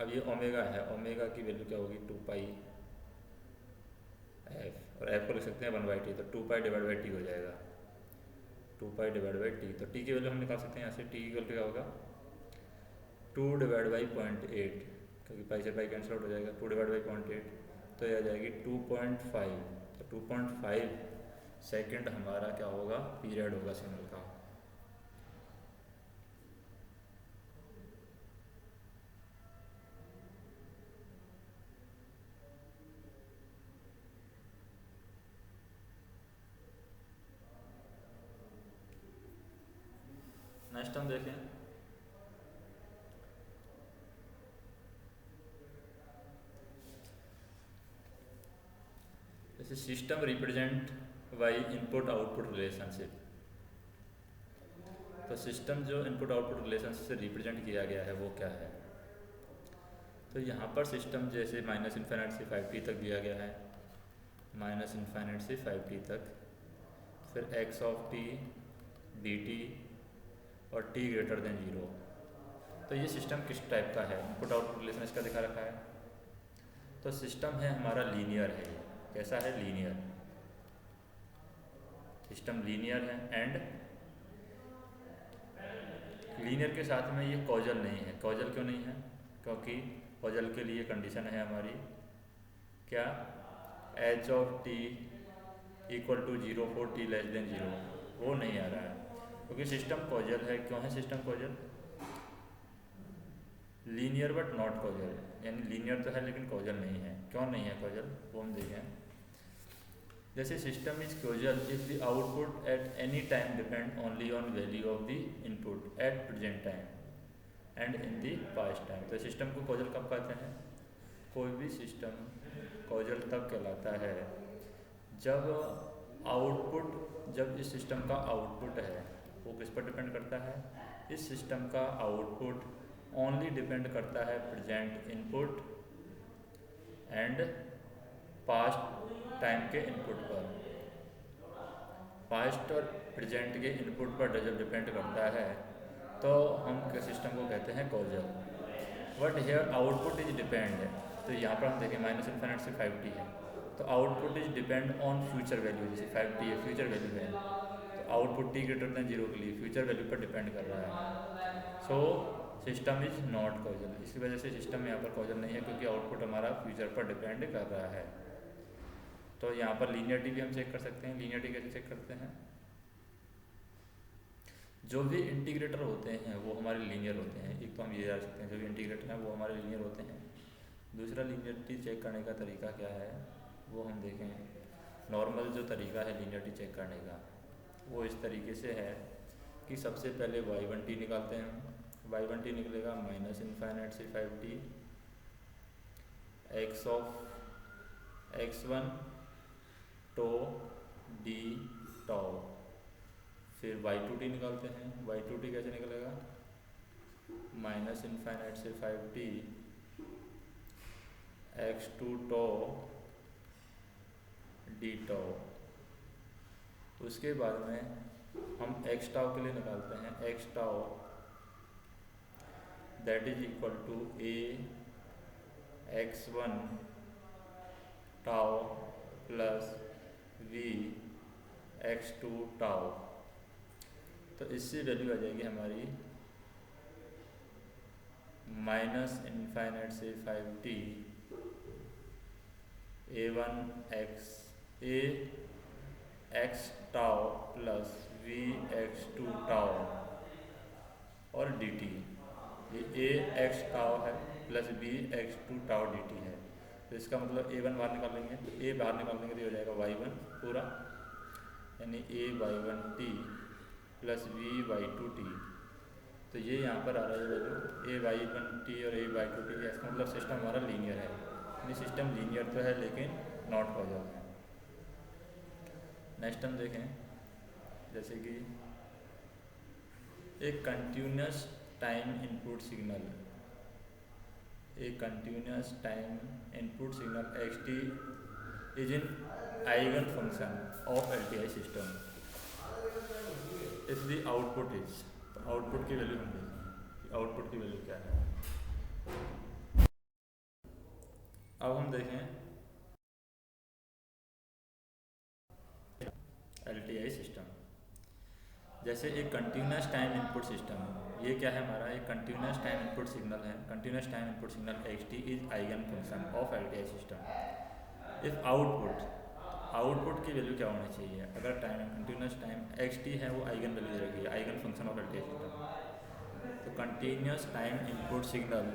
अब ये ओमेगा है, ओमेगा की वैल्यू क्या होगी 2 पाई f, और f को लिख सकते हैं 1/t, तो 2 पाई डिवाइड बाई t हो जाएगा 2 पाई डिवाइड बाई t। तो t की वैल्यू हम निकाल सकते हैं यहाँ से, t की वैल्यू क्या होगा 2 डिवाइड बाई 0.8, क्योंकि पाई से पाई कैंसिल आउट हो जाएगा, 2 डिवाइड बाई 0.8 तो ये आ जाएगी 2.5। तो 2.5 सेकेंड हमारा क्या होगा, पीरियड होगा सिग्नल का। नेक्स्ट हम देखें जैसे system represent by input output relationship. तो सिस्टम जो इनपुट आउटपुट रिलेशनशिप से रिप्रेजेंट किया गया है वो क्या है, तो यहाँ पर सिस्टम जैसे -∞ से 5t तक दिया गया है, -∞ से 5t तक, फिर x ऑफ t dt और t ग्रेटर देन 0। तो ये सिस्टम किस टाइप का है, इनपुट आउटपुट रिलेशन इसका दिखा रखा है। तो सिस्टम है हमारा लीनियर है, कैसा है, लीनियर सिस्टम, लीनियर है। एंड लीनियर के साथ में ये कॉजल नहीं है। कॉजल क्यों नहीं है, क्योंकि कॉजल के लिए कंडीशन है हमारी क्या, h of t equal to 0 for t less than 0, वो नहीं आ रहा है क्योंकि सिस्टम कॉजल है। क्यों है system causal, linear but not causal, यानी लीनियर तो है लेकिन कॉजल नहीं है। क्यों नहीं है कॉजल, वो हम देखें। जैसे system is causal if the output at any time depend only on value of the input at present time and in the past time. तो सिस्टम को कॉजल कब कहते हैं, कोई भी सिस्टम कॉजल तब कहलाता है जब आउटपुट, जब इस सिस्टम का आउटपुट है वो किस पर डिपेंड करता है, इस सिस्टम का आउटपुट ओनली डिपेंड करता है present input and past time के इनपुट पर। पास्ट और प्रेजेंट के इनपुट पर जब डिपेंड करता है तो हम सिस्टम को कहते हैं causal. But here output is depend है, तो यहाँ पर हम देखें माइनस इन्फाइनाइट से 5t है, तो output is depend on future value, जैसे 5t है फ्यूचर वैल्यू है, तो आउटपुट t ग्रेटर देन 0 के लिए फ्यूचर वैल्यू पर डिपेंड कर रहा है। So system is not causal, इसकी वजह से सिस्टम यहाँ पर कॉजल नहीं है, क्योंकि आउटपुट हमारा फ्यूचर पर डिपेंड कर रहा है। तो यहाँ पर लीनियरिटी भी हम चेक कर सकते हैं। लीनियरिटी कैसे चेक करते हैं? जो भी इंटीग्रेटर होते हैं वो हमारे लीनियर होते हैं। एक तो हम ये जान सकते हैं जो भी इंटीग्रेटर हैं वो हमारे लीनियर होते हैं। दूसरा लीनियरिटी चेक करने का तरीका क्या है वो हम देखें। नॉर्मल जो तरीका है लीनियरिटी चेक करने का वो इस तरीके से है कि सबसे पहले y1t निकालते हैं। y1t निकलेगा माइनस इन्फाइनाइट से 5t x of x1 tau d tau. फिर y2t निकालते हैं। y2t कैसे निकलेगा? माइनस इन्फाइनाइट से 5t x2 to d tau. उसके बाद में हम x टाउ के लिए निकालते हैं x tau that is equal to a x1 tau plus v x2 tau. तो इससे वैल्यू आ जाएगी हमारी माइनस इन्फाइनाइट से 5t a x tau plus v x2 tau और dt। ये a x टाउ है plus b x2 tau dt है। तो इसका मतलब a1 बाहर निकाल लेंगे, तो a बाहर निकाल लेंगे तो ये हो जाएगा y1 पूरा, यानी a y1t plus v y2t। तो ये यहाँ पर आ रहा है वैल्यू a y1t और a y2t। इसका मतलब सिस्टम हमारा लीनियर है, यानी सिस्टम लीनियर तो है लेकिन नॉट कॉजल है। नेक्स्ट हम देखें, जैसे कि एक कंटिन्यूस टाइम इनपुट सिग्नल, एक continuous time input signal xt is in eigen function of LTI system if the output is. तो आउटपुट की वैल्यू हम देखें, आउटपुट की वैल्यू क्या है। अब हम देखें LTI सिस्टम, जैसे एक कंटिन्यूस टाइम इनपुट सिस्टम, ये क्या है हमारा एक कंटिन्यूस टाइम इनपुट सिग्नल है। Continuous time input signal xt is eigen function of LTI system if output की वैल्यू क्या होनी चाहिए। अगर टाइम कंटिन्यूस टाइम xt है वो आइगन वैल्यू रहेगी, eigen function of LTI system. तो continuous time input signal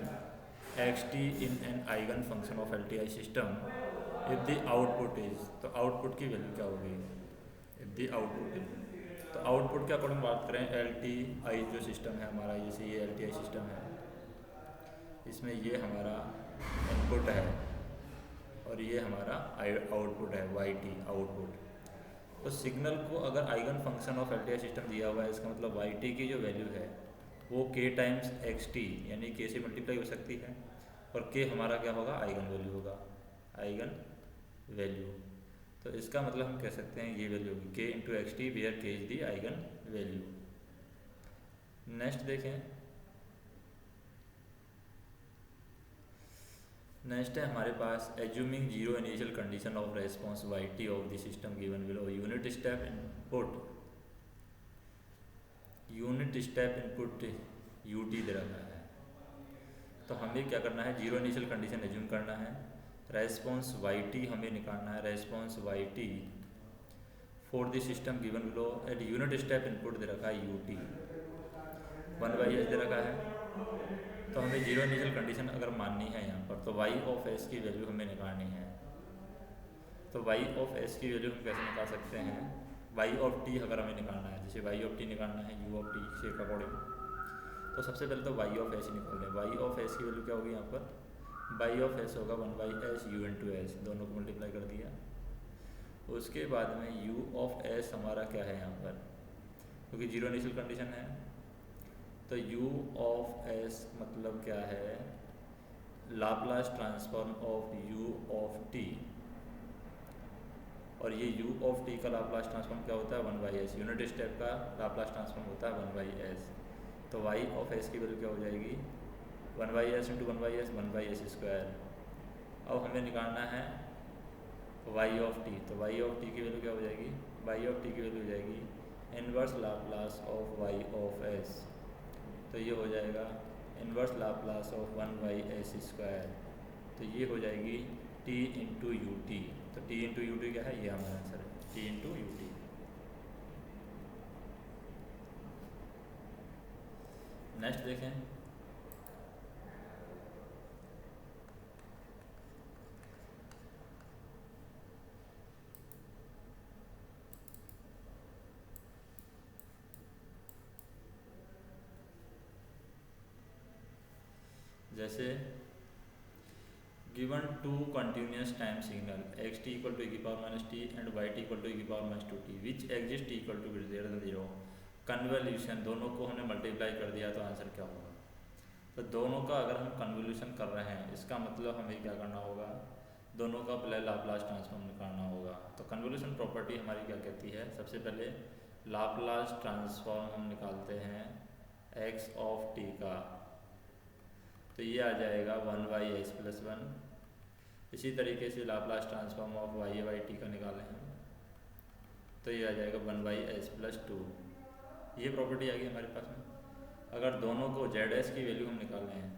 xt in an eigen function of LTI system if the output is. तो आउटपुट की वैल्यू क्या होगी इफ द आउटपुट इज। तो output के अकॉर्डिंग बात करें LTI जो सिस्टम है हमारा, जैसे ये LTI सिस्टम है, इसमें ये हमारा इनपुट है और ये हमारा आउटपुट है YT आउटपुट। तो सिग्नल को अगर eigen function of LTI system दिया हुआ है, इसका मतलब YT की जो वैल्यू है वो k टाइम्स xt यानी k से मल्टीप्लाई हो सकती है, और k हमारा क्या होगा आइगन वैल्यू होगा, आइगन वैल्यू। तो इसका मतलब हम कह सकते हैं ये वैल्यू होगी k into xt where k is the eigen value. Next देखें, नेक्स्ट है हमारे पास assuming zero initial condition of response YT of the system given below. Unit step input UT दे रखा है, तो हमें क्या करना है जीरो इनिशियल कंडीशन एज्यूम करना है। रेस्पॉन्स YT हमें निकालना है, response YT for the system given below at unit step input दे रखा है UT 1/s दे रखा है। तो हमें जीरो इनिशियल कंडीशन अगर माननी है यहाँ पर तो y ऑफ s की वैल्यू हमें निकालनी है। तो y ऑफ s की वैल्यू हम कैसे निकाल सकते हैं, y ऑफ t अगर हमें निकालना है, जैसे y ऑफ t निकालना है u ऑफ t से अकॉर्डिंग, तो सबसे पहले तो y ऑफ s निकाल लें। y ऑफ s की वैल्यू क्या होगी यहाँ पर, y ऑफ s होगा 1/s u इंटू s, दोनों को मल्टीप्लाई कर दिया। उसके बाद में u ऑफ s हमारा क्या है यहाँ पर, क्योंकि जीरो इनिशियल कंडीशन है, तो u ऑफ s मतलब क्या है Laplace transform of u of t, और ये u ऑफ t का लाप्लास ट्रांसफॉर्म क्या होता है 1/s। यूनिट स्टेप का लाप्लास ट्रांसफॉर्म होता है 1/s। तो वाई ऑफ एस की वैल्यू क्या हो जाएगी, 1/s इंटू 1/s 1/s²। अब हमें निकालना है वाई ऑफ टी, तो वाई ऑफ टी की वैल्यू क्या हो जाएगी, वाई ऑफ टी की वैल्यू हो जाएगी inverse Laplace of y of s. तो ये हो जाएगा इनवर्स लाप्लास ऑफ 1/s²। तो ये हो जाएगी t इंटू यू टी। तो t इंटू यू टी क्या है, ये हमारा आंसर है, t into u t. Next देखें, जैसे given two continuous time signal x t equal to e⁻t and y t equal to e⁻2t which exist equal to greater than 0। Convolution दोनों को हमने मल्टीप्लाई कर दिया तो आंसर क्या होगा। तो दोनों का अगर हम कन्वोल्यूशन कर रहे हैं इसका मतलब हमें क्या करना होगा, दोनों का पहले लाप्लास ट्रांसफॉर्म निकालना होगा। तो कन्वोल्यूशन प्रॉपर्टी हमारी क्या कहती है, सबसे पहले लाप्लास ट्रांसफॉर्म हम निकालते हैं x ऑफ t का, तो ये आ जाएगा 1/s+1। इसी तरीके से लाप्लास ट्रांसफॉर्म ऑफ y/t का निकालें हम, तो ये आ जाएगा 1/s+2। ये प्रॉपर्टी आ गई हमारे पास में। अगर दोनों को zs की वैल्यू हम निकाल रहे हैं,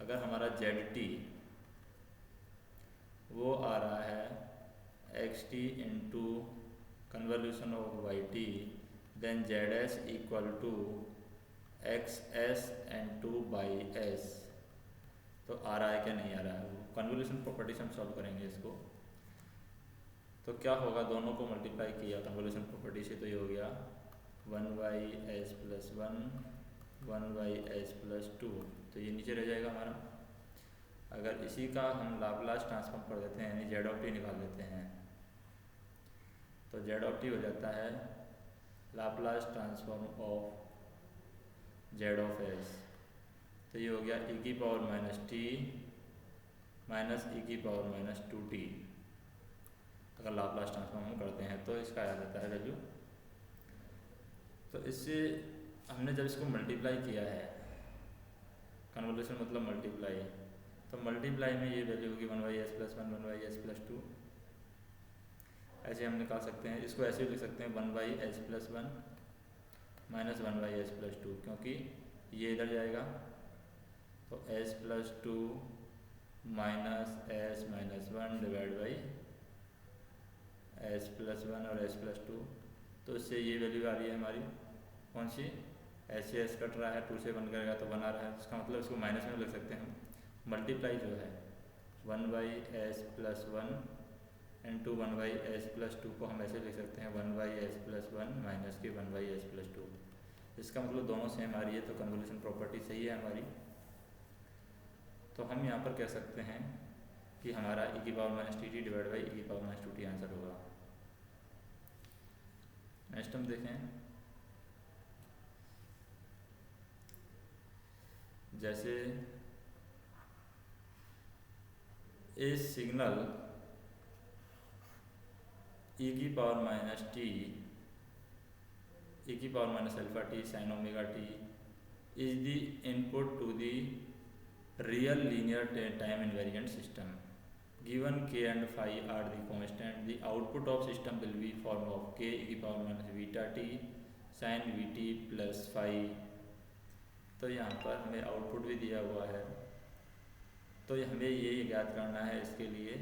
अगर हमारा zt वो आ रहा है xt into convolution of yt, then zs equal to xs into by s। तो आ रहा है क्या नहीं आ रहा है, कन्वोल्यूशन प्रॉपर्टी से हम सॉल्व करेंगे इसको। तो क्या होगा, दोनों को मल्टीप्लाई किया कन्वोल्यूशन प्रॉपर्टी से, तो ये हो गया 1/s+1 1/s+2। तो ये नीचे रह जाएगा हमारा। अगर इसी का हम लाप्लास ट्रांसफॉर्म कर देते हैं, यानी z ऑफ t निकाल देते हैं, तो z ऑफ t हो जाता है Laplace transform of z of s। तो ये हो गया e⁻t माइनस e⁻2t। अगर लाप्लास ट्रांसफॉर्म हम करते हैं तो इसका आ जाता है वैल्यू। तो इससे हमने जब इसको मल्टीप्लाई किया है, कन्वोल्यूशन मतलब मल्टीप्लाई, तो मल्टीप्लाई में ये वैल्यू होगी 1/s+1 1/s+2। ऐसे हम निकाल सकते हैं, इसको ऐसे भी लिख सकते हैं 1/s+1 माइनस 1/s+2, क्योंकि ये इधर जाएगा तो s+2 minus s-1 divide by s+1 और s+2। तो इससे ये वैल्यू आ रही है हमारी कौन सी, ऐसे s कट रहा है, 2 से 1 करेगा तो 1 आ रहा है, इसका मतलब इसको माइनस में लिख सकते हैं हम। मल्टीप्लाई जो है 1/s+1 इंटू 1/s+2 को हम ऐसे लिख सकते हैं 1/s+1 माइनस के 1/s+2। इसका मतलब दोनों सेम आ रही है, तो कन्वोल्यूशन प्रॉपर्टी सही है हमारी। तो हम यहाँ पर कह सकते हैं कि हमारा e⁻t divide by e⁻2t answer होगा। नेक्स्ट हम देखें, जैसे ए signal e⁻t e⁻∝t sin ωt is the input to the real linear time invariant system. Given k and phi are the constant, the output of system will be form of k e⁻βt sin vt plus phi। तो यहाँ पर हमें output भी दिया हुआ है, तो हमें ये ज्ञात करना है इसके लिए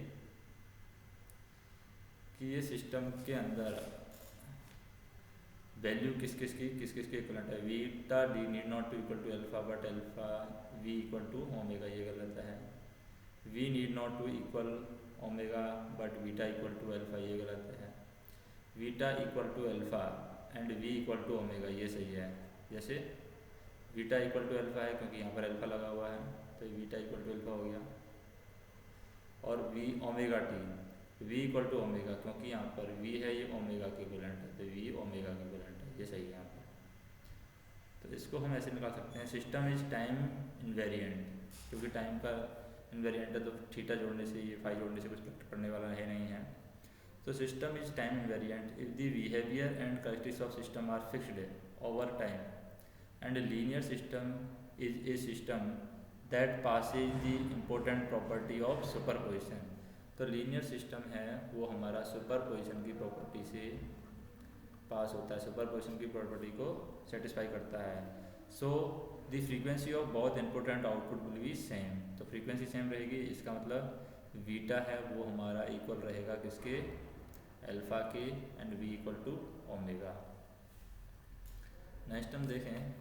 कि ये सिस्टम के अंदर वैल्यू किस किस के इक्वलेंट है। Beta d need not to equal to alpha but alpha v equal to omega, ये गलत है। V need not to equal omega but beta equal to alpha, ये गलत है। Beta equal to alpha and v equal to omega, ये सही है। जैसे बीटा इक्वल टू अल्फा है क्योंकि यहाँ पर अल्फा लगा हुआ है, तो बीटा इक्वल टू अल्फा हो गया। और v omega t, v equal to omega, क्योंकि यहाँ पर वी है, ये ओमेगा के इक्वलेंट है, तो वी ओमेगा के इक्वलेंट है, ये सही है यहाँ पर। तो इसको हम ऐसे निकाल सकते हैं, सिस्टम इज टाइम इन्वेरिएंट, क्योंकि टाइम का इन्वेरिएंट है तो थीटा जोड़ने से, ये फाई जोड़ने से कुछ फर्क पड़ने वाला है नहीं है। तो system is time invariant if the behaviour and characteristics of system are fixed over time and linear system is a system that passes the important property of superposition. तो लीनियर सिस्टम है वो हमारा सुपरपोजिशन की property से पास होता है, superposition की property को सेटिस्फाई करता है। So the frequency of both input and output will be same. तो फ्रीक्वेंसी सेम रहेगी, इसका मतलब बीटा है वो हमारा इक्वल रहेगा किसके, अल्फा के, and v equal to omega. Next हम देखें,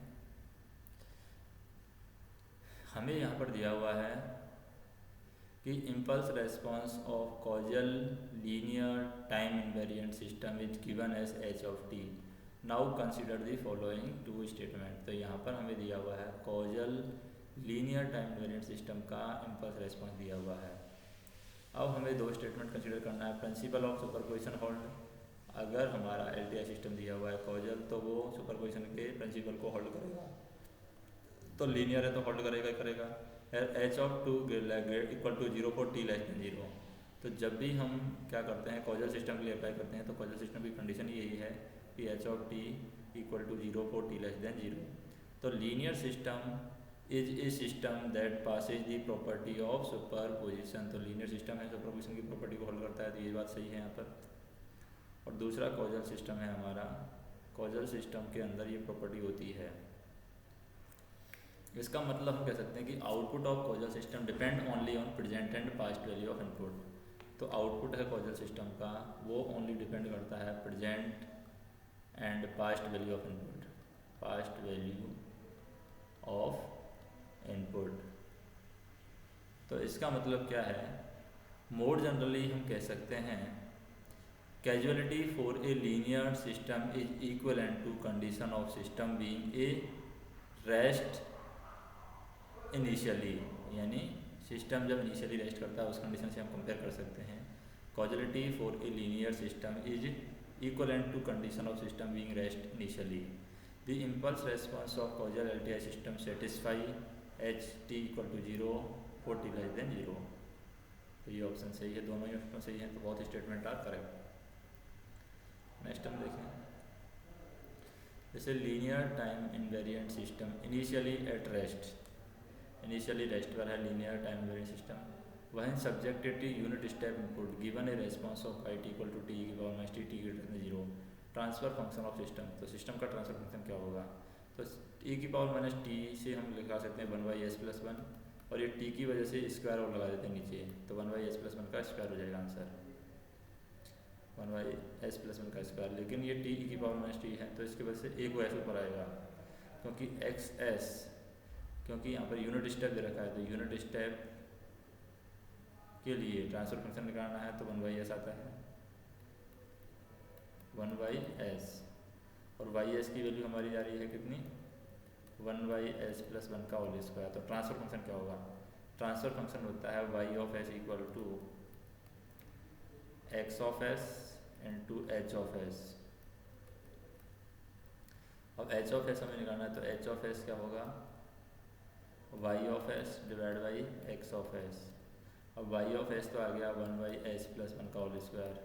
हमें यहाँ पर दिया हुआ है कि impulse response of causal linear time invariant system is given as h of t. Now consider the following two statement. तो यहाँ पर हमें दिया हुआ है causal linear time invariant system का इम्पल्स रेस्पॉन्स दिया हुआ है। अब हमें दो स्टेटमेंट कंसिडर करना है। प्रिंसिपल ऑफ सुपरपोजिशन होल्ड, अगर हमारा एलटीआई सिस्टम दिया हुआ है कॉजल, तो वो सुपरपोजिशन के प्रिंसिपल को होल्ड करेगा। तो लीनियर है तो होल्ड करेगा ही करेगा। H of two equal to 0 for t less than 0। तो जब भी हम क्या करते हैं कॉजल सिस्टम के लिए अप्लाई करते हैं, तो कॉजल सिस्टम की कंडीशन यही है कि h of t equal to 0 for t less than 0। तो linear system is a system that passes the property of superposition. तो लीनियर सिस्टम है सुपरपोजिशन की प्रॉपर्टी को होल्ड करता है, तो ये बात सही है यहाँ पर। और दूसरा कॉजल सिस्टम है हमारा, कॉजल सिस्टम के अंदर ये प्रॉपर्टी होती है। इसका मतलब हम कह सकते हैं कि output of causal system depend only on present and past value of input. तो आउटपुट है कॉजल सिस्टम का वो ओनली डिपेंड करता है present and past value of input, past value of input. तो इसका मतलब क्या है, मोर जनरली हम कह सकते हैं causality for a linear system is equivalent to condition of system being a rest initially, यानी सिस्टम जब इनिशियली रेस्ट करता है उस कंडीशन से हम कंपेयर कर सकते हैं। Causality for a linear system is equivalent to condition of system being rest initially. The impulse response of causal LTI system satisfy h t equal to 0 for t less than 0। तो ये option सही है, दोनों ही option सही हैं, तो बहुत statement are correct. Next हम देखें, जैसे linear time invariant system initially at rest, initially rest पर है लीनियर टाइम इनवेरिएंट सिस्टम, वह subjected to unit step input given a response of i t equal to t की power minus t t greater than 0। Transfer function of system, तो system का transfer function क्या होगा, तो T की power minus T से हम लिखा सकते हैं 1/s+1, और ये टी की वजह से स्क्वायर और लगा देते हैं नीचे, तो 1/s+1 का स्क्वायर हो जाएगा आंसर, 1/s+1 का स्क्वायर। लेकिन ये टी की पावर माइनस टी है तो इसकी वजह से एक वो ऐसे ऊपर आएगा, क्योंकि एक्स एस, क्योंकि यहाँ पर यूनिट स्टेप दे रखा है, तो यूनिट स्टेप के लिए ट्रांसफर फंक्शन निकालना है तो 1/s आता है, 1/s, और y(s) की वैल्यू हमारी जा रही है कितनी, 1/s+1 का होल स्क्वायर। तो ट्रांसफर फंक्शन क्या होगा, ट्रांसफर फंक्शन होता है y(s) equal to x(s) into h(s). अब h(s) हमें निकालना है, तो h(s) क्या होगा, y(s) डिवाइड बाई x(s). अब y(s) तो आ गया 1/s+1 का होल स्क्वायर,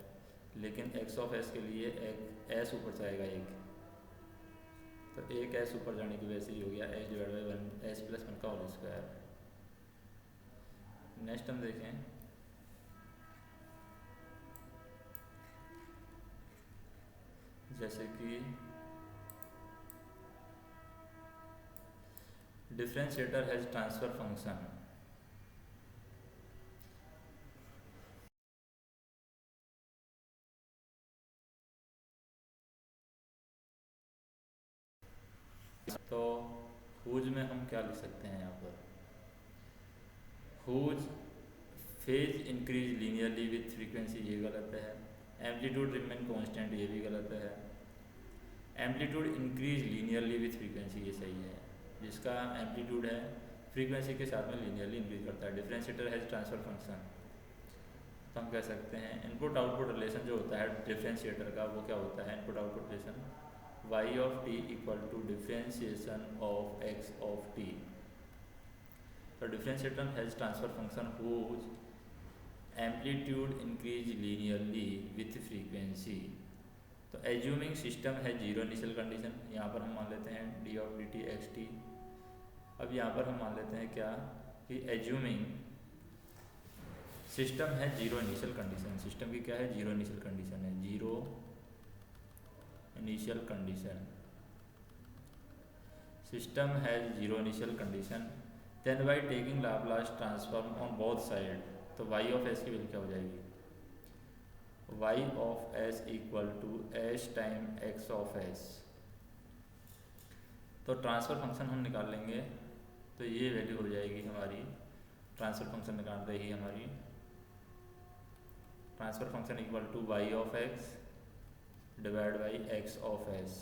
लेकिन x(s) के लिए एक s ऊपर जाएगा एक, तो एक s ऊपर जाने की वजह से ही हो गया h डिवाइड बाई 1s+1 का होल स्क्वायर। नेक्स्ट हम देखें, जैसे कि डिफरेंशिएटर हैज ट्रांसफर फंक्शन, तो हुज में हम क्या लिख सकते हैं यहाँ पर, whose phase increase linearly with frequency, ये गलत है। एम्पलीट्यूड रिमेन कांस्टेंट, ये भी गलत है। Amplitude increase linearly with frequency, ये सही है। जिसका एम्पलीट्यूड है फ्रीक्वेंसी के साथ में लीनियरली इंक्रीज करता है। डिफरेंशिएटर हैज ट्रांसफर फंक्शन, तो हम कह सकते हैं इनपुट आउटपुट रिलेशन जो होता है डिफरेंशिएटर का, वो क्या होता है, input output relation y of t equal to differentiation of x of t। तो differentiator has transfer function whose amplitude increase linearly with frequency, तो एज्यूमिंग सिस्टम है जीरो इनिशियल कंडीशन, यहाँ पर हम मान लेते हैं D of D t x t. अब यहाँ पर हम मान लेते हैं क्या कि एज्यूमिंग सिस्टम है जीरो इनिशियल कंडीशन। सिस्टम की क्या है? जीरो इनिशियल कंडीशन है, जीरो इनिशियल कंडीशन। सिस्टम है zero initial condition, then by taking Laplace transform on both side, तो वाई ऑफ एस की वैल्यू क्या हो जाएगी? y of s equal to h time x of s। तो transfer function हम निकाल लेंगे, तो ये वैल्यू हो जाएगी हमारी, ट्रांसफ़र फंक्शन निकाल रही है हमारी, transfer function equal to y of x divide by x of s।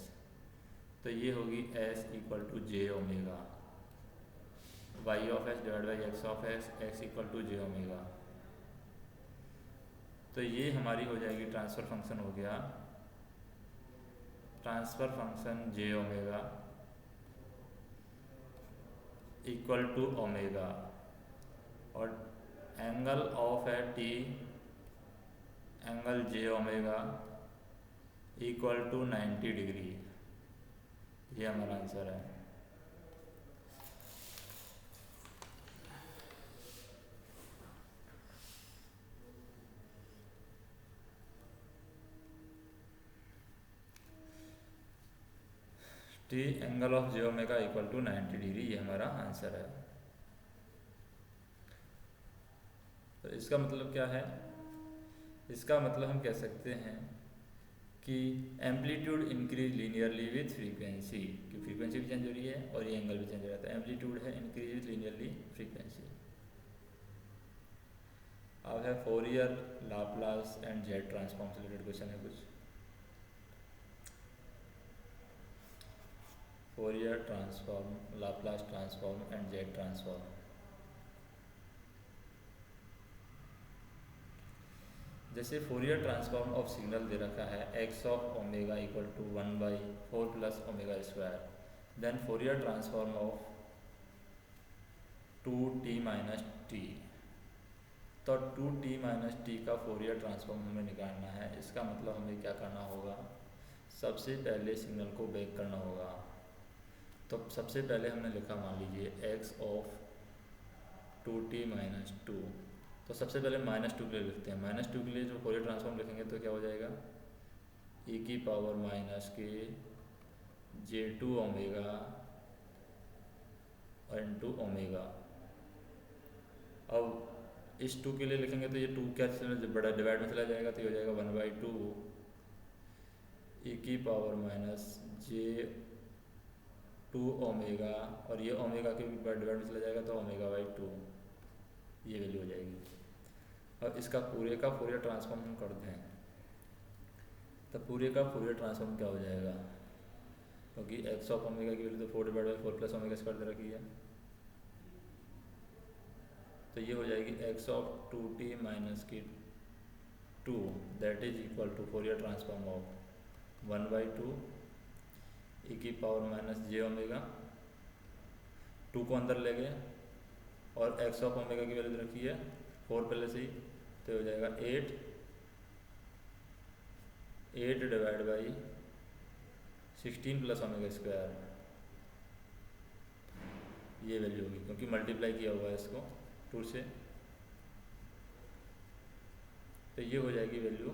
तो ये होगी s equal to j omega, y of s divide by x of s, x equal to j omega. तो ये हमारी हो जाएगी ट्रांसफ़र फंक्शन हो गया, transfer function j omega equal to omega, और एंगल ऑफ है t, angle j omega equal to 90 degree. ये हमारा आंसर है। T angle of j omega equal to 90 degree, ये हमारा आंसर है। तो इसका मतलब क्या है? इसका मतलब हम कह सकते हैं कि amplitude increase linearly with frequency, कि फ्रीक्वेंसी भी चेंज हो रही है और ये एंगल भी चेंज हो रहा है। एम्पलीट्यूड है इंक्रीज विथ लीनियरली फ्रीक्वेंसी। अब है Fourier Laplace and z transform से रिलेटेड क्वेश्चन है कुछ। Fourier transform, Laplace transform and z transform. जैसे फोरियर ट्रांसफॉर्म ऑफ सिग्नल दे रखा है x of omega equal to 1/4 plus omega square, then Fourier transform of 2t minus t. तो 2t minus t का Fourier transform हमें निकालना है। इसका मतलब हमें क्या करना होगा? सबसे पहले सिग्नल को बेक करना होगा। तो सबसे पहले हमने लिखा, मान लीजिए x ऑफ 2t माइनस 2, तो सबसे पहले -2 के लिए लिखते हैं। -2 के लिए जो फोरियर ट्रांसफॉर्म लिखेंगे तो क्या हो जाएगा? e की पावर माइनस के j2 ओमेगा इंटू ओमेगा। अब इस 2 के लिए लिखेंगे तो ये 2 क्या बड़ा डिवाइड में चला जाएगा, तो ये हो जाएगा 1/2 e की पावर माइनस j2 ओमेगा, और ये ओमेगा के डिवाइड में चला जाएगा तो ओमेगा/2, ये वैल्यू हो जाएगी। अब इसका पूरे का फोरियर ट्रांसफॉर्म हम करते हैं, तो पूरे का फोरियर ट्रांसफॉर्म क्या हो जाएगा? क्योंकि x ऑफ ओमेगा की वैल्यू तो 4/4 प्लस ओमेगा स्क्वायर दे रखी है, तो ये हो जाएगी x ऑफ 2t माइनस की 2, that is equal to Fourier transform of 1/2 e की पावर माइनस j ओमेगा, 2 को अंदर ले गए और x ऑफ ओमेगा की वैल्यू रखी है 4 पहले से ही, तो हो जाएगा 8 divide by 16 plus omega square, ये वैल्यू होगी क्योंकि मल्टीप्लाई किया हुआ है इसको 2 से। तो ये हो जाएगी value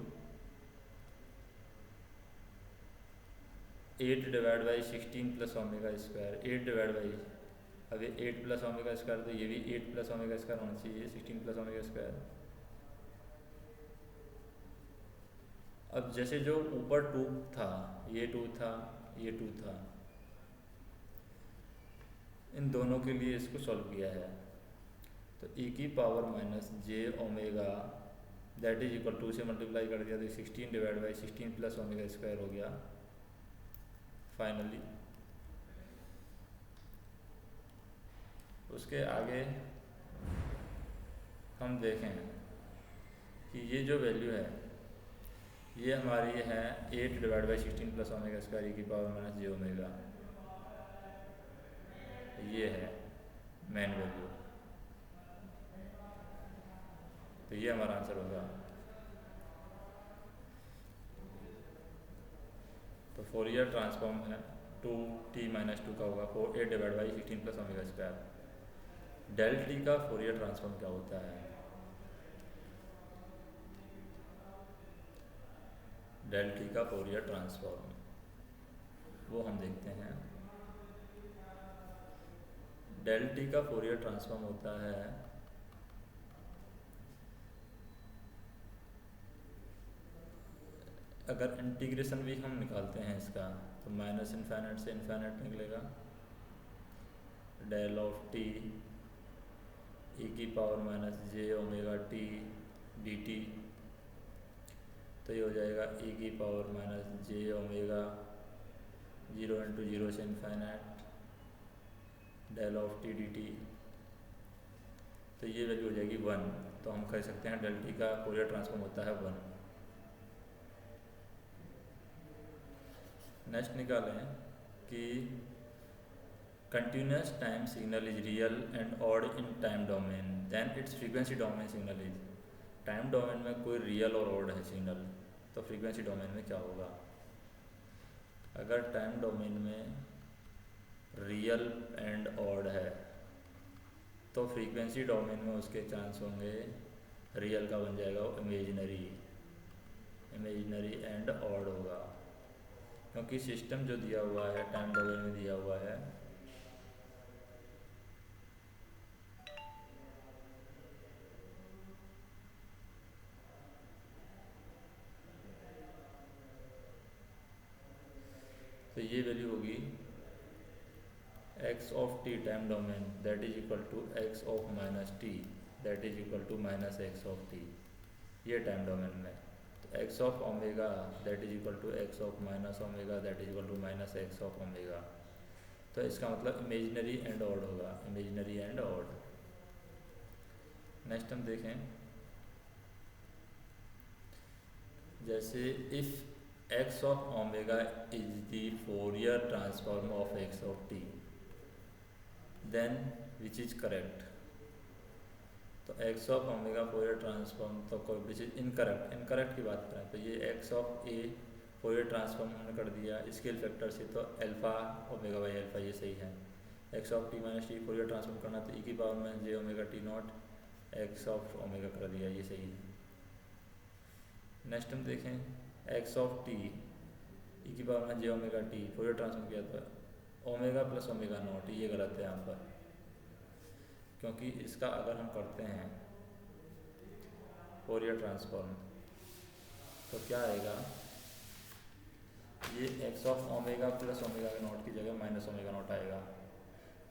8 divide by 16 plus omega square, 8 divide by, अब ये 8 प्लस ओमेगा स्क्वायर, तो ये भी 8 प्लस ओमेगा स्क्वायर होना चाहिए, 16 प्लस ओमेगा स्क्वायर। अब जैसे जो ऊपर 2 था, ये 2 था, ये 2 था, इन दोनों के लिए इसको सॉल्व किया है, तो e की power minus j omega that is equal 2 से मल्टीप्लाई कर दिया तो 16 divide by 16 plus omega square हो गया फाइनली। उसके आगे हम देखें कि ये जो वैल्यू है ये हमारी है 8 divide by 16 plus omega square की पावर माइनस j ओमेगा, ये है मेन वैल्यू, तो ये हमारा आंसर होगा। फोरियर ट्रांसफॉर्म है 2t-2 का होगा 4a divide by 16 plus omega square. Del t का फोरियर ट्रांसफॉर्म क्या होता है? डेल टी का फोरियर ट्रांसफॉर्म वो हम देखते हैं। डेल टी का फोरियर ट्रांसफॉर्म होता है अगर इंटीग्रेशन भी हम निकालते हैं इसका तो माइनस इन्फाइनाइट से इन्फाइनाइट निकलेगा। डेल ऑफ टी ई की power minus j omega t D t, तो ये हो जाएगा ई की power minus j omega 0 into 0 से infinite del of T D t, तो ये वैल्यू हो जाएगी 1। तो हम कह सकते हैं डेल टी का फोरियर ट्रांसफॉर्म होता है 1। नेक्स्ट निकालें कि continuous time signal is real and odd in time domain then its frequency domain signal is। Time domain में कोई रियल और ऑड है सिग्नल, तो फ्रीक्वेंसी डोमेन में क्या होगा? अगर टाइम डोमेन में रियल एंड ऑड है तो फ्रीक्वेंसी डोमेन में उसके चांस होंगे रियल का बन जाएगा इमेजिनरी, इमेजिनरी एंड ऑड होगा, क्योंकि सिस्टम जो दिया हुआ है टाइम डोमेन में दिया हुआ है तो ये वैल्यू होगी x of t time domain that is equal to x of minus t that is equal to minus x of t, ये टाइम डोमेन में। तो x of omega that is equal to x of minus omega that is equal to minus x of omega, तो इसका मतलब imaginary and odd होगा, imaginary and odd. Next हम देखें जैसे if x of omega is the Fourier transform of x of t then which is correct। तो x of omega Fourier transform तो कोई which is incorrect, incorrect की बात करें तो ये x of a Fourier transform हमने कर दिया स्केल फैक्टर से, तो अल्फा ओमेगा बाई अल्फा ये सही है। x of t minus T Fourier transform करना तो e की पावर में j omega T not x of omega कर दिया, ये सही है। नेक्स्ट हम देखें x ऑफ टी ई की पावर में जे ओमेगा टी फोरियर ट्रांसफॉर्म किया था ओमेगा प्लस ओमेगा नॉट, ये गलत है यहाँ पर, क्योंकि इसका अगर हम करते हैं फोरियर ट्रांसफॉर्म तो क्या आएगा, ये x of omega plus omega naught की जगह माइनस ओमेगा नॉट आएगा,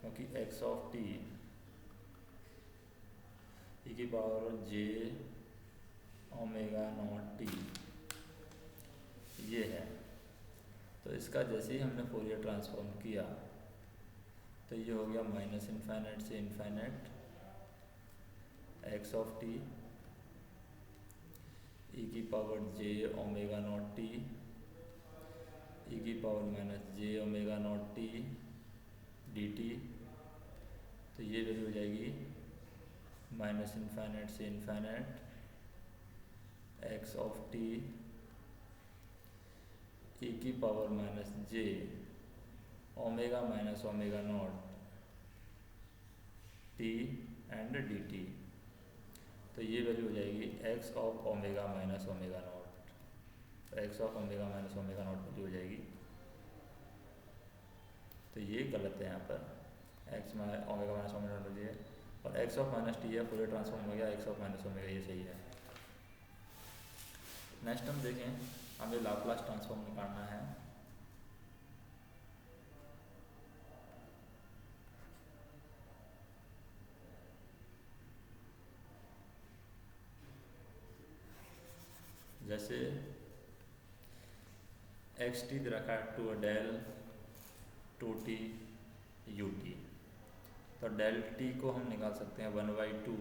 क्योंकि x ऑफ टी ई की power j omega not t ये है। तो इसका जैसे ही हमने फोरियर ट्रांसफॉर्म किया तो ये हो गया माइनस इन्फाइनाइट से infinite x of t e की power j omega not t e की power minus j omega not t D t, तो ये वैल्यू हो जाएगी माइनस इन्फाइनाइट से infinite x of t e की power minus j omega minus omega not t and d t, तो ये value हो जाएगी x of omega minus omega naught, तो x of omega minus omega not value हो जाएगी, तो ये गलत है यहाँ पर x omega minus omega not है और x ऑफ माइनस टी है पूरे ट्रांसफॉर्म हो गया x ऑफ माइनस ओमेगा, ये सही है। नेक्स्ट हम देखें हमें लाप्लास ट्रांसफॉर्म निकालना है। जैसे एक्स टी दे रखा है टू डेल 2t ut, तो डेल टी को हम निकाल सकते हैं 1/2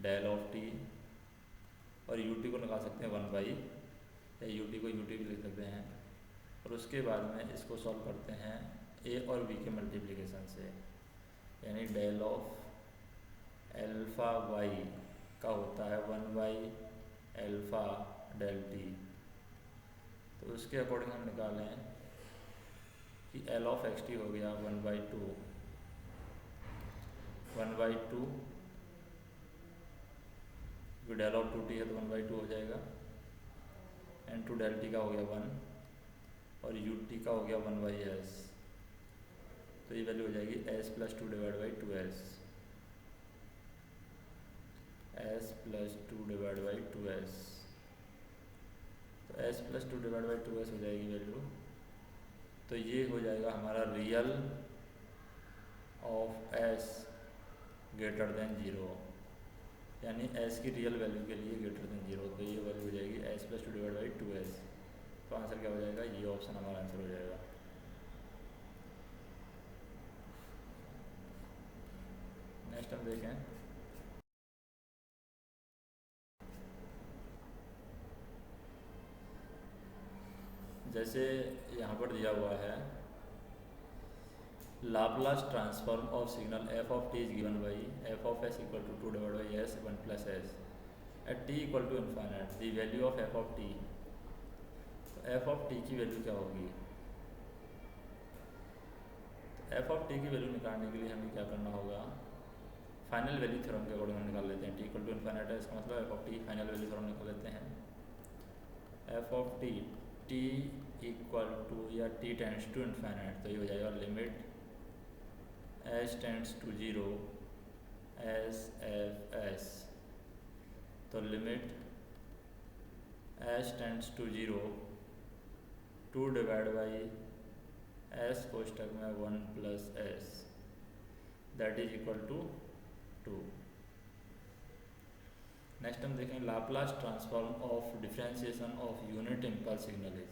डेल ऑफ टी और ut को निकाल सकते हैं 1/, ut को ut भी लिख सकते हैं, और उसके बाद में इसको सॉल्व करते हैं a और b के मल्टीप्लिकेशन से, यानी डेल ऑफ अल्फ़ा y का होता है 1/अल्फ़ा डेल टी, तो उसके अकॉर्डिंग हम निकालें कि एल ऑफ एक्स टी हो गया 1/2, 1/2 डेल ऑफ 2t है तो 1/2 हो जाएगा, एंड टू डेल टी का हो गया 1 और यू टी का हो गया 1/s, तो ये वैल्यू हो जाएगी s+2 divide by 2s, s+2 divide by 2s, तो s+2 डिवाइड बाई 2s हो जाएगी वैल्यू। तो ये हो जाएगा हमारा real of s greater than 0, यानी s की रियल वैल्यू के लिए ग्रेटर देन 0, तो ये वैल्यू हो जाएगी s+2 डिवाइड बाई 2s। तो आंसर क्या हो जाएगा, ये ऑप्शन हमारा आंसर हो जाएगा। नेक्स्ट हम देखें, जैसे यहाँ पर दिया हुआ है Laplace transform of signal f of t is given by f of s equal to 2 divide by s 1+s at t equal to infinite the value of f of t। तो f of t की value क्या होगी, तो f of t की value निकालने के लिए हमें क्या करना होगा, फाइनल वैल्यू थ्योरम के अकॉर्डिंग हम निकाल लेते हैं। t इक्वल टू इन्फाइनाइट है, इसका मतलब f of t final value theorem निकाल लेते हैं। f of t t equal to या t टेंड्स टू इन्फाइनाइट, तो ये हो जाएगा limit s tends to 0 s f s, तो limit s tends to 0 2 divide by s कोष्टक में 1+s that is equal to 2। Next हम देखें Laplace transform of differentiation of unit impulse signal is,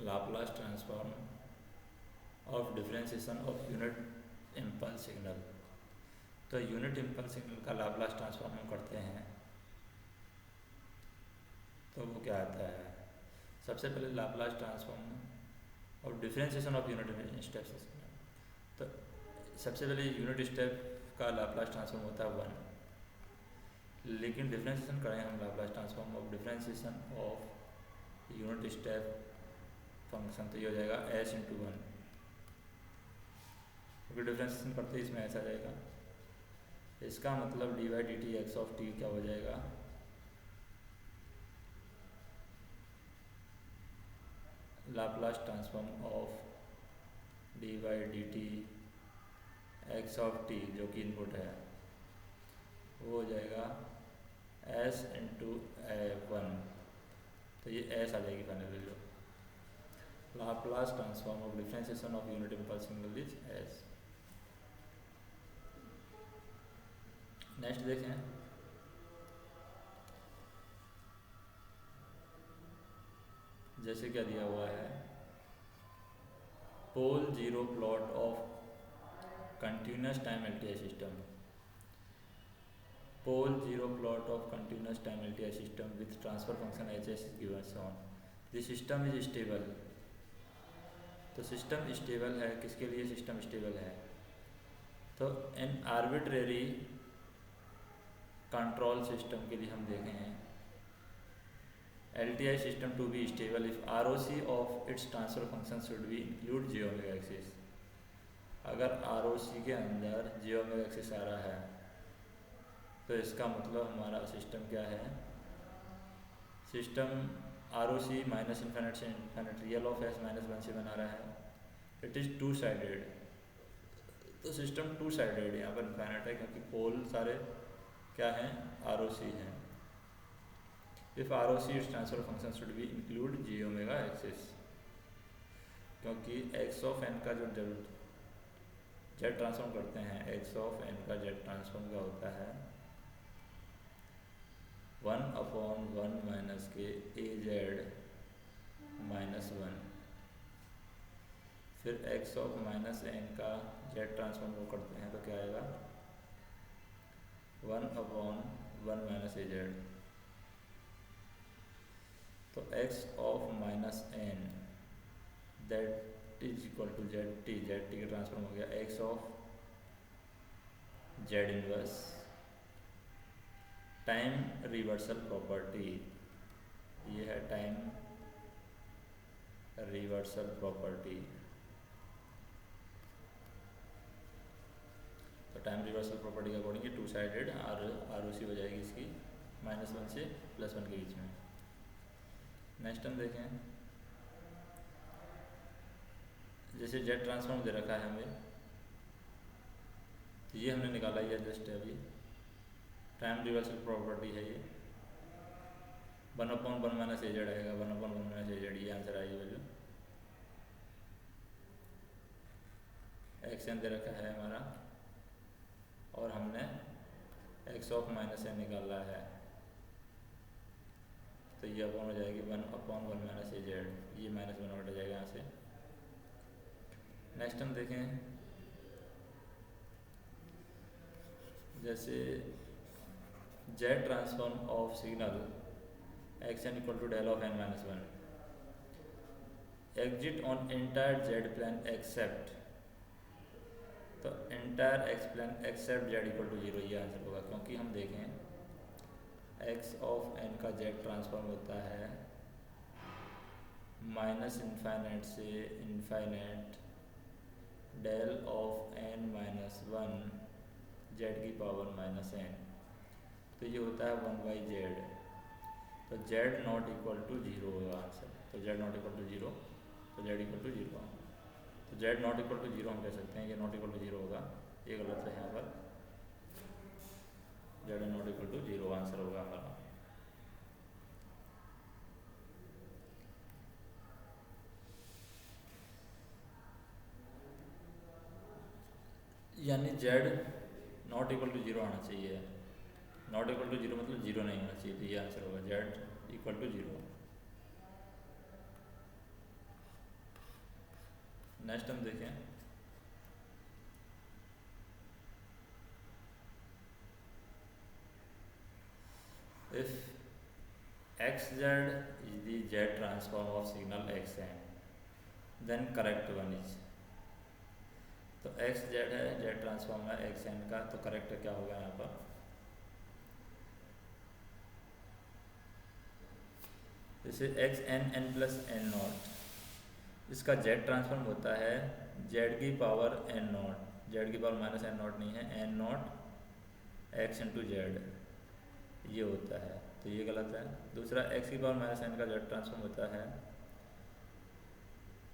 Laplace transform of differentiation of unit impulse signal. तो unit impulse signal का Laplace transform हम करते हैं तो वो क्या आता है, सबसे पहले Laplace transform of differentiation of unit step signal, तो सबसे पहले यूनिट स्टेप का लाप्लास ट्रांसफॉर्म होता है 1, लेकिन डिफरेंशिएशन करें हम Laplace transform of differentiation of unit step function, तो ये हो जाएगा s/1, क्योंकि डिफरेंशिएशन करते ही इसमें ऐसा जाएगा। इसका मतलब d/dt x ऑफ t क्या हो जाएगा, Laplace transform of d/dt x of t जो कि इनपुट है वो हो जाएगा s/1, तो ये s आ जाएगी final value. Laplace transform of differentiation of unit impulse signal is s। Next देखें, जैसे क्या दिया हुआ है pole 0 plot of continuous time LTI system, pole 0 plot of continuous time LTI system with transfer function h s is given on the system is stable. तो system stable है, किसके लिए सिस्टम स्टेबल है, तो इन आर्बिट्रेरी कंट्रोल सिस्टम के लिए हम देखें LTI system to be stable if ROC of its transfer function should be include j omega axis। अगर ROC के अंदर j omega axis आ रहा है तो इसका मतलब हमारा सिस्टम क्या है, सिस्टम ROC माइनस इन्फिनिट से इन्फिनिट रियल ऑफ s -1 से बना रहा है, इट इज़ टू साइडेड। तो सिस्टम टू साइडेड यहाँ पर इन्फिनिट है क्योंकि पोल सारे क्या हैं, ROC हैं। If ROC its transfer function should be include j omega axis, क्योंकि x ऑफ n का जो z ट्रांसफॉर्म करते हैं, x ऑफ n का z ट्रांसफॉर्म क्या होता है 1/1 माइनस के az -1, फिर x ऑफ -n का z ट्रांसफॉर्म वो करते हैं तो क्या आएगा 1/1 माइनस az। तो x of -n that is equal to zt का ट्रांसफॉर्म हो गया x of z inverse time reversal property, ये है टाइम रिवर्सल प्रॉपर्टी। तो टाइम रिवर्सल प्रॉपर्टी के अकॉर्डिंग ये टू साइडेड आर सी हो जाएगी इसकी -1 से +1 के बीच में। नेक्स्ट हम देखें, जैसे जेड ट्रांसफॉर्म दे रखा है हमें, तो ये हमने निकाला, ये जस्ट अभी टाइम रिवर्सल प्रॉपर्टी है ये 1/1 - AZ आएगा, 1/1 - AZ, ये आंसर आएगी वैल्यू। एक्स एन दे रखा है हमारा और हमने x ऑफ -n निकाला है, तो ये अपॉन हो जाएगी 1/1 - AZ, ये -1 हट जाएगा यहाँ से। नेक्स्ट हम देखें, जैसे z transform of signal xn = del of n - 1 exist on entire z plane except, तो entire x plane except z = 0, ये आंसर होगा। क्योंकि हम देखें x ऑफ n का जेड ट्रांसफॉर्म होता है -∞ से infinite del of n - 1 z की पावर -n, तो ये होता है 1/z, तो z नॉट इक्वल टू 0 होगा आंसर। तो z नॉट इक्वल टू 0, तो z इक्वल टू 0, तो z नॉट इक्वल टू 0 हम कह सकते हैं, ये नॉट इक्वल टू 0 होगा, ये गलत है यहाँ पर, z not equal to 0 answer होगा हमारा। यानी z नॉट इक्वल टू 0 आना चाहिए, नॉट इक्वल टू 0 मतलब 0 नहीं होना चाहिए, तो ये आंसर होगा z इक्वल टू 0। नेक्स्ट हम देखें, if xz is the z transform of signal xn, then correct one is, तो xz है z ट्रांसफॉर्म है xn का, तो करेक्ट क्या होगा यहाँ पर, जैसे xn n+n0, इसका z ट्रांसफॉर्म होता है z की पावर n0, z की पावर -n0 नहीं है, n0 x × z, ये होता है, तो ये गलत है। दूसरा x की पावर -n का z ट्रांसफॉर्म होता है,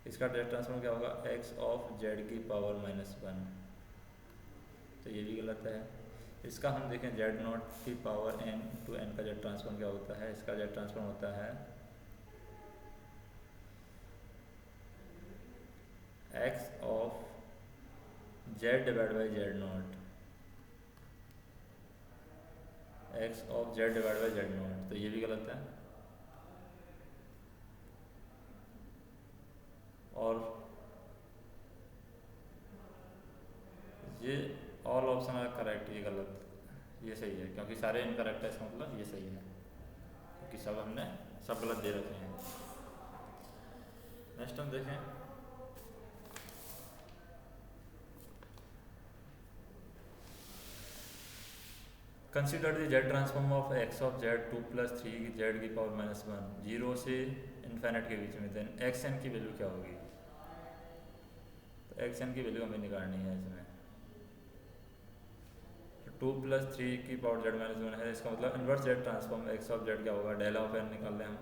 इसका z ट्रांसफॉर्म क्या होगा, x ऑफ z की पावर -1, तो ये भी गलत है। इसका हम देखें z0 की पावर n × n का z ट्रांसफॉर्म क्या होता है, इसका z ट्रांसफॉर्म होता है x of z / z0, x of z / z0, तो ये भी गलत है। और ये ऑल ऑप्शन आर करेक्ट, ये गलत, ये सही है, क्योंकि सारे इनकरेक्ट है, इसका मतलब ये सही है, क्योंकि हमने सब गलत दे रखे हैं। नेक्स्ट हम देखें, consider the Z transform of x of z 2 + 3 z की पावर -1, 0 से इन्फिनिट के बीच में, देन xn की वैल्यू क्या होगी, तो xn की वैल्यू हमें निकालनी है इसमें। 2 + 3 की पावर z -1 है, इसका मतलब inverse Z transform x of z क्या होगा, डेल ऑफ n निकाल लें हम,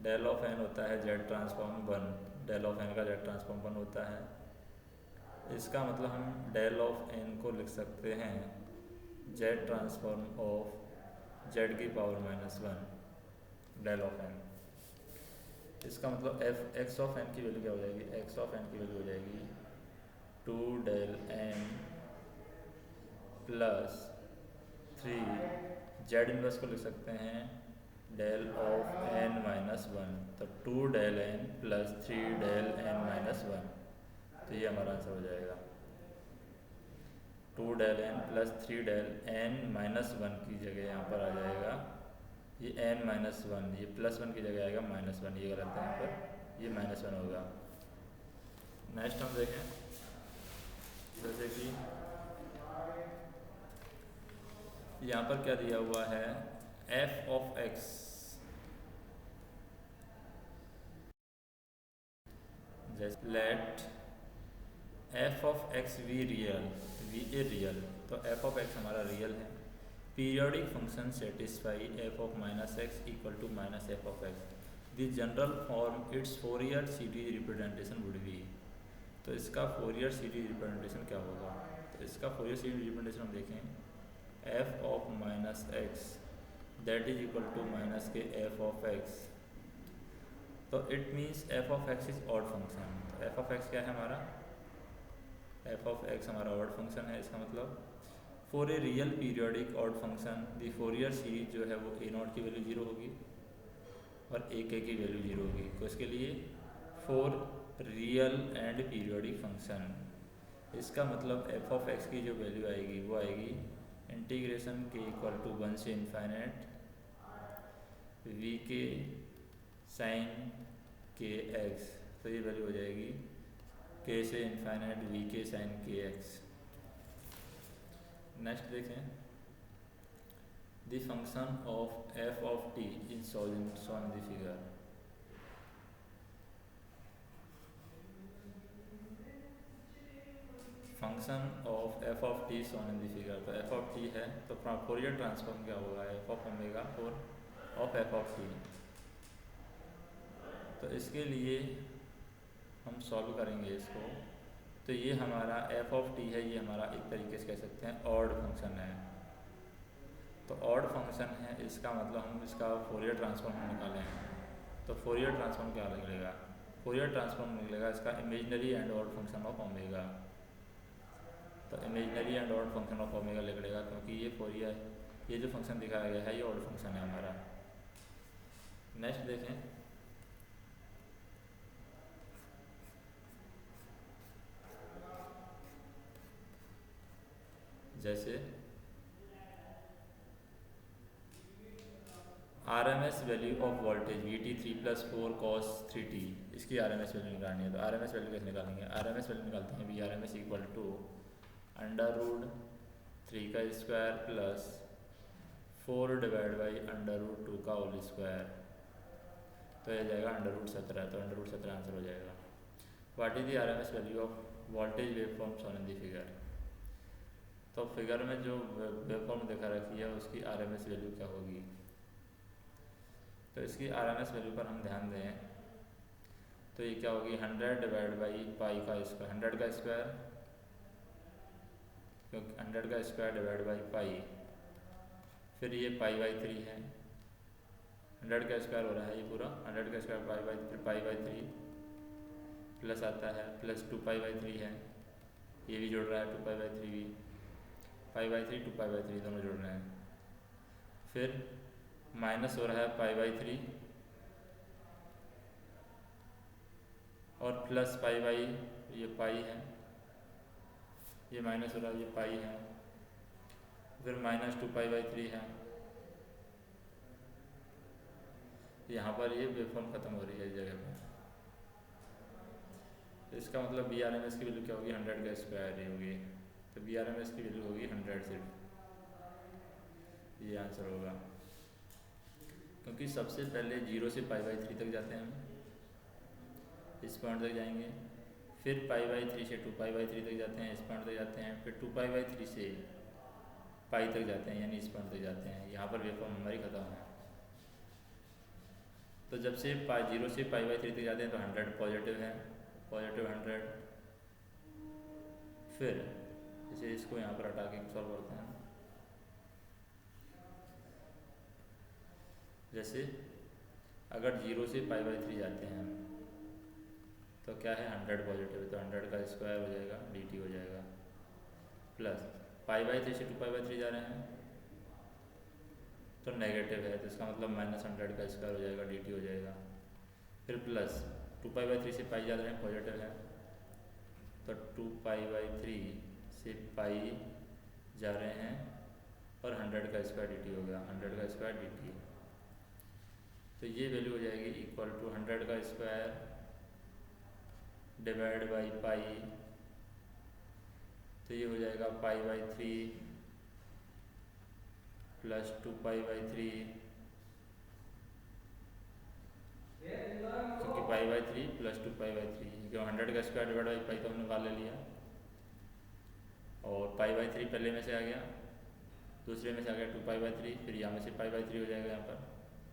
डेल ऑफ n होता है z transform 1, del of n का z ट्रांसफॉर्म 1 होता है, इसका मतलब हम डेल ऑफ n को लिख सकते हैं z ट्रांसफॉर्म ऑफ z की पावर -1 डेल ऑफ n, इसका मतलब x ऑफ n की वैल्यू क्या हो जाएगी, x ऑफ n की वैल्यू हो जाएगी 2 del n + 3, z इनवर्स को लिख सकते हैं डेल ऑफ n - 1, तो 2 del n + 3 del n - 1, तो ये हमारा आंसर हो जाएगा। 2 del n + 3 del n - 1 की जगह यहाँ पर आ जाएगा ये n - 1, ये +1 की जगह आएगा -1, ये गलत है, यहाँ पर ये -1 होगा। नेक्स्ट हम देखें, जैसे कि यहाँ पर क्या दिया हुआ है, f of x let f of x v real, v a real, तो एफ ऑफ एक्स हमारा रियल है। Periodic function satisfy f of minus x equal to minus f of x, the general form its Fourier series representation would be. तो इसका Fourier series representation क्या होगा? तो इसका Fourier series representation हम देखें, f of minus x that is equal to minus के f of x, तो it means f of x is odd function. तो एफ ऑफ एक्स क्या है हमारा? एफ ऑफ एक्स हमारा ऑड फंक्शन है। इसका मतलब for a real periodic odd function the Fourier series जो है वो ए नॉट की वैल्यू 0 होगी और ए के की वैल्यू 0 होगी। तो इसके लिए for real and periodic function, इसका मतलब एफ ऑफ एक्स की जो वैल्यू आएगी वो आएगी इंटीग्रेशन के इक्वल टू 1 से इन्फाइनेट वी के साइन के एक्स, तो ये वैल्यू हो जाएगी के से इन्फाइनेट वी के साइन के एक्स। नेक्स्ट देखें, the function of F of T in shown in the figure. Function of F of T shown in the figure, तो एफ ऑफ टी है तो फोरियर ट्रांसफॉर्म क्या होगा? F of omega four of F of t. तो इसके लिए हम solve करेंगे इसको। तो ये हमारा एफ ऑफ टी है, ये हमारा एक तरीके से कह सकते हैं ऑड फंक्शन है। तो ऑड फंक्शन है, इसका मतलब हम इसका फोरियर ट्रांसफॉर्म निकालें तो फोरियर ट्रांसफॉर्म क्या निकलेगा? फोरियर ट्रांसफॉर्म निकलेगा इसका imaginary and odd function of omega. तो imaginary and odd function of omega निकलेगा क्योंकि ये फोरियर, ये जो फंक्शन दिखाया गया है ये ऑड फंक्शन है हमारा। नेक्स्ट देखें, जैसे R M S value of voltage v t 3+4 cos 3t, इसकी आर एम एस वैल्यू निकालनी है। तो आर एम एस वैल्यू कैसे निकालेंगे? आर एम एस वैल्यू निकालते हैं v R M S equal to √3 का स्क्वायर प्लस 4 डिवाइड बाई √2 का होल स्क्वायर, तो यह जाएगा √17। तो √17 आंसर हो जाएगा। What is the R M S value of voltage wave form shown in the figure. तो फिगर में जो वेव फॉर्म दिखा रखी है उसकी आर एम एस वैल्यू क्या होगी? तो इसकी आर एम एस वैल्यू पर हम ध्यान दें तो ये क्या होगी? 100 डिवाइड बाई पाई का स्क्वायर, 100 का स्क्वायर, क्योंकि 100 का स्क्वायर डिवाइड बाई पाई, फिर ये π/3 है। 100 का स्क्वायर हो रहा है ये पूरा, 100 का स्क्वायर π/3 प्लस आता है प्लस 2π/3 है, ये भी जुड़ रहा है 2π/3 भी, π/3 2π/3 दोनों जुड़ रहे हैं। फिर माइनस हो रहा है π/3 और प्लस पाई ये पाई है, ये माइनस हो रहा है ये पाई है, फिर माइनस 2π/3 है। यहाँ पर ये वेवफॉर्म खत्म हो रही है इस जगह पर। तो इसका मतलब बी आर एम एस की वैल्यू क्या होगी? 100 का स्क्वायर ही होगी। तो बी आर एम एस की वैल्यू होगी 100 सिर्फ, ये आंसर होगा। क्योंकि सबसे पहले 0 से π/3 तक जाते हैं हम, इस पॉइंट तक जाएंगे, फिर π/3 से 2π/3 तक जाते हैं, इस पॉइंट तक जाते हैं, फिर 2π/3 से पाई तक जाते हैं, यानी इस पॉइंट तक जाते हैं। यहाँ पर वेवफॉर्म हमारी खत्म है। तो जब से 0 से π/3 तक जाते हैं तो 100 पॉजिटिव है, पॉजिटिव 100। फिर जैसे इसको यहाँ पर हटा के सॉल्व करते हैं, जैसे अगर 0 से π/3 जाते हैं तो क्या है? 100 पॉजिटिव है, तो 100 का स्क्वायर हो जाएगा dt हो जाएगा, प्लस π/3 से 2π/3 जा रहे हैं तो नेगेटिव है, तो इसका मतलब -100 का स्क्वायर हो जाएगा dt हो जाएगा। फिर प्लस 2π/3 से पाई जा रहे हैं, पॉजिटिव है, तो 2π/3 से पाई जा रहे हैं और 100 का स्क्वायर dt हो गया, 100 का स्क्वायर dt। तो ये वैल्यू हो जाएगी इक्वल टू 100 का स्क्वायर डिवाइड बाई पाई, तो ये हो जाएगा π/3 प्लस 2π/3, क्योंकि π/3 प्लस 2π/3 क्यों 100 का स्क्वायर डिवाइड बाई पाई तो हमने बाहर ले लिया, और पाई/3 पहले में से आ गया, दूसरे में से आ गया 2π/3, फिर यहाँ में से π/3 हो जाएगा, यहाँ पर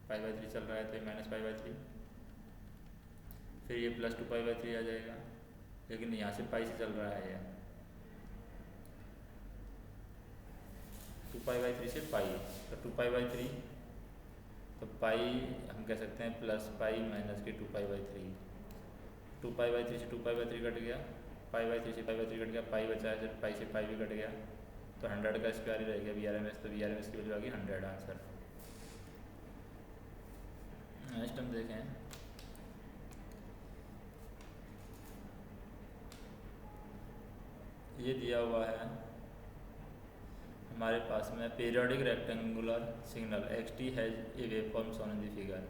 π/3 चल रहा है तो ये -π/3, फिर ये प्लस 2π/3 आ जाएगा, लेकिन यहाँ से पाई से चल रहा है ये 2π/3 से पाई, तो 2π/3 तो पाई हम कह सकते हैं प्लस पाई माइनस के 2π/3, 2π/3 से 2π/3 कट गया, π/3 से π/3 कट गया, पाई बचा है, जब पाई से पाई भी कट गया तो 100 का स्क्वायर ही रह गया VRMS, तो VRMS की वैल्यू आ गई 100 आंसर। नेक्स्ट हम देखें, ये दिया हुआ है हमारे पास में periodic rectangular signal xt has a waveform shown in the figure,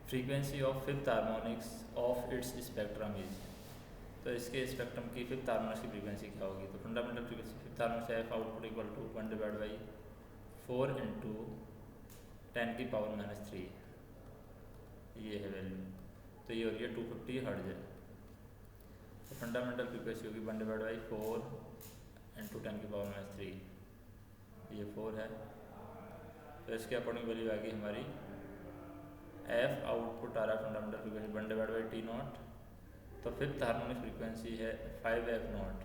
frequency of fifth harmonics of its spectrum is, तो इसके स्पेक्ट्रम की फिफ्थ हार्मोनिक्स की फ्रीक्वेंसी क्या होगी, तो फंडामेंटल फ्रीक्वेंसी फिफ्थ हार्मोनिक्स है f output equal to 1/4 into 10⁻⁻3, ये है वैल्यू, तो ये हो रही है 250 हर्ट्ज है, तो फंडामेंटल फ्रीक्वेंसी होगी 1/4 इंटू 10⁻⁻3, ये 4 है, तो इसके अकॉर्डिंग वैल्यू आ गई हमारी f आउटपुट आ रहा है फंडामेंटल फ्रीक्वेंसी 1/T0, तो फिफ्थ हार्मोनिक फ्रीक्वेंसी है 5f0,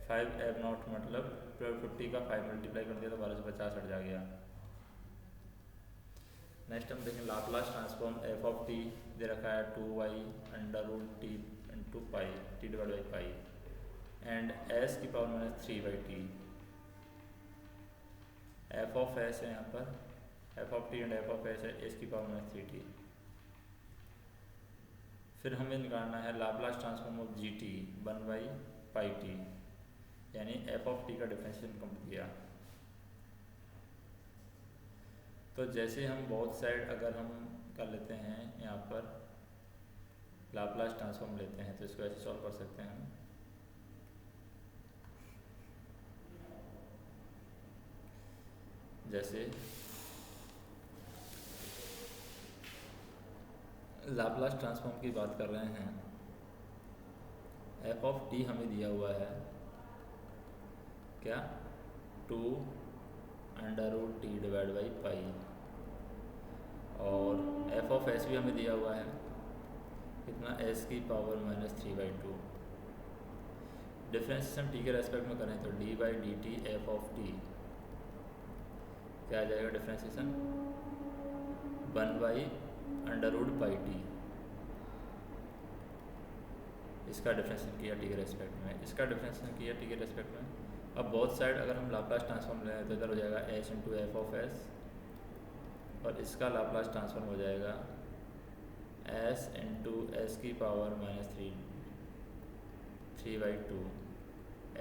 5f0 मतलब 1250 का 5 मल्टीप्लाई कर दिया तो 1250 हट जा गया। नेक्स्ट हम देखें Laplace transform f of t दे रखा है 2y√t into pi t divide by pi and s की power -3/t, f of s है यहाँ पर, f of t and f of s है s की पावर -3t। फिर हमें निकालना है Laplace transform of gt 1/πt, यानी f ऑफ t का डिफरेंशिएशन कंप्लीट किया। तो जैसे हम बोथ साइड अगर हम कर लेते हैं यहाँ पर लाप्लास ट्रांसफॉर्म लेते हैं तो इसको ऐसे सॉल्व कर सकते हैं हम, जैसे लाप्लास ट्रांसफॉर्म की बात कर रहे हैं, f ऑफ t हमें दिया हुआ है क्या 2√t डिवाइड बाई पाई, और f ऑफ s भी हमें दिया हुआ है कितना s की पावर -3/2। डिफरेंशिएशन t के रेस्पेक्ट में करें तो d/dt f ऑफ t क्या आ जाएगा डिफरेंशिएशन 1/√πt, इसका डिफरेंशिएशन किया t के रेस्पेक्ट में, इसका डिफरेंशिएशन किया t के रेस्पेक्ट में। अब बोथ साइड अगर हम लाप्लास ट्रांसफॉर्म लें तो इधर हो जाएगा s into F of s, और इसका लाप्लास ट्रांसफॉर्म हो जाएगा s इंटू एस की पावर -3/2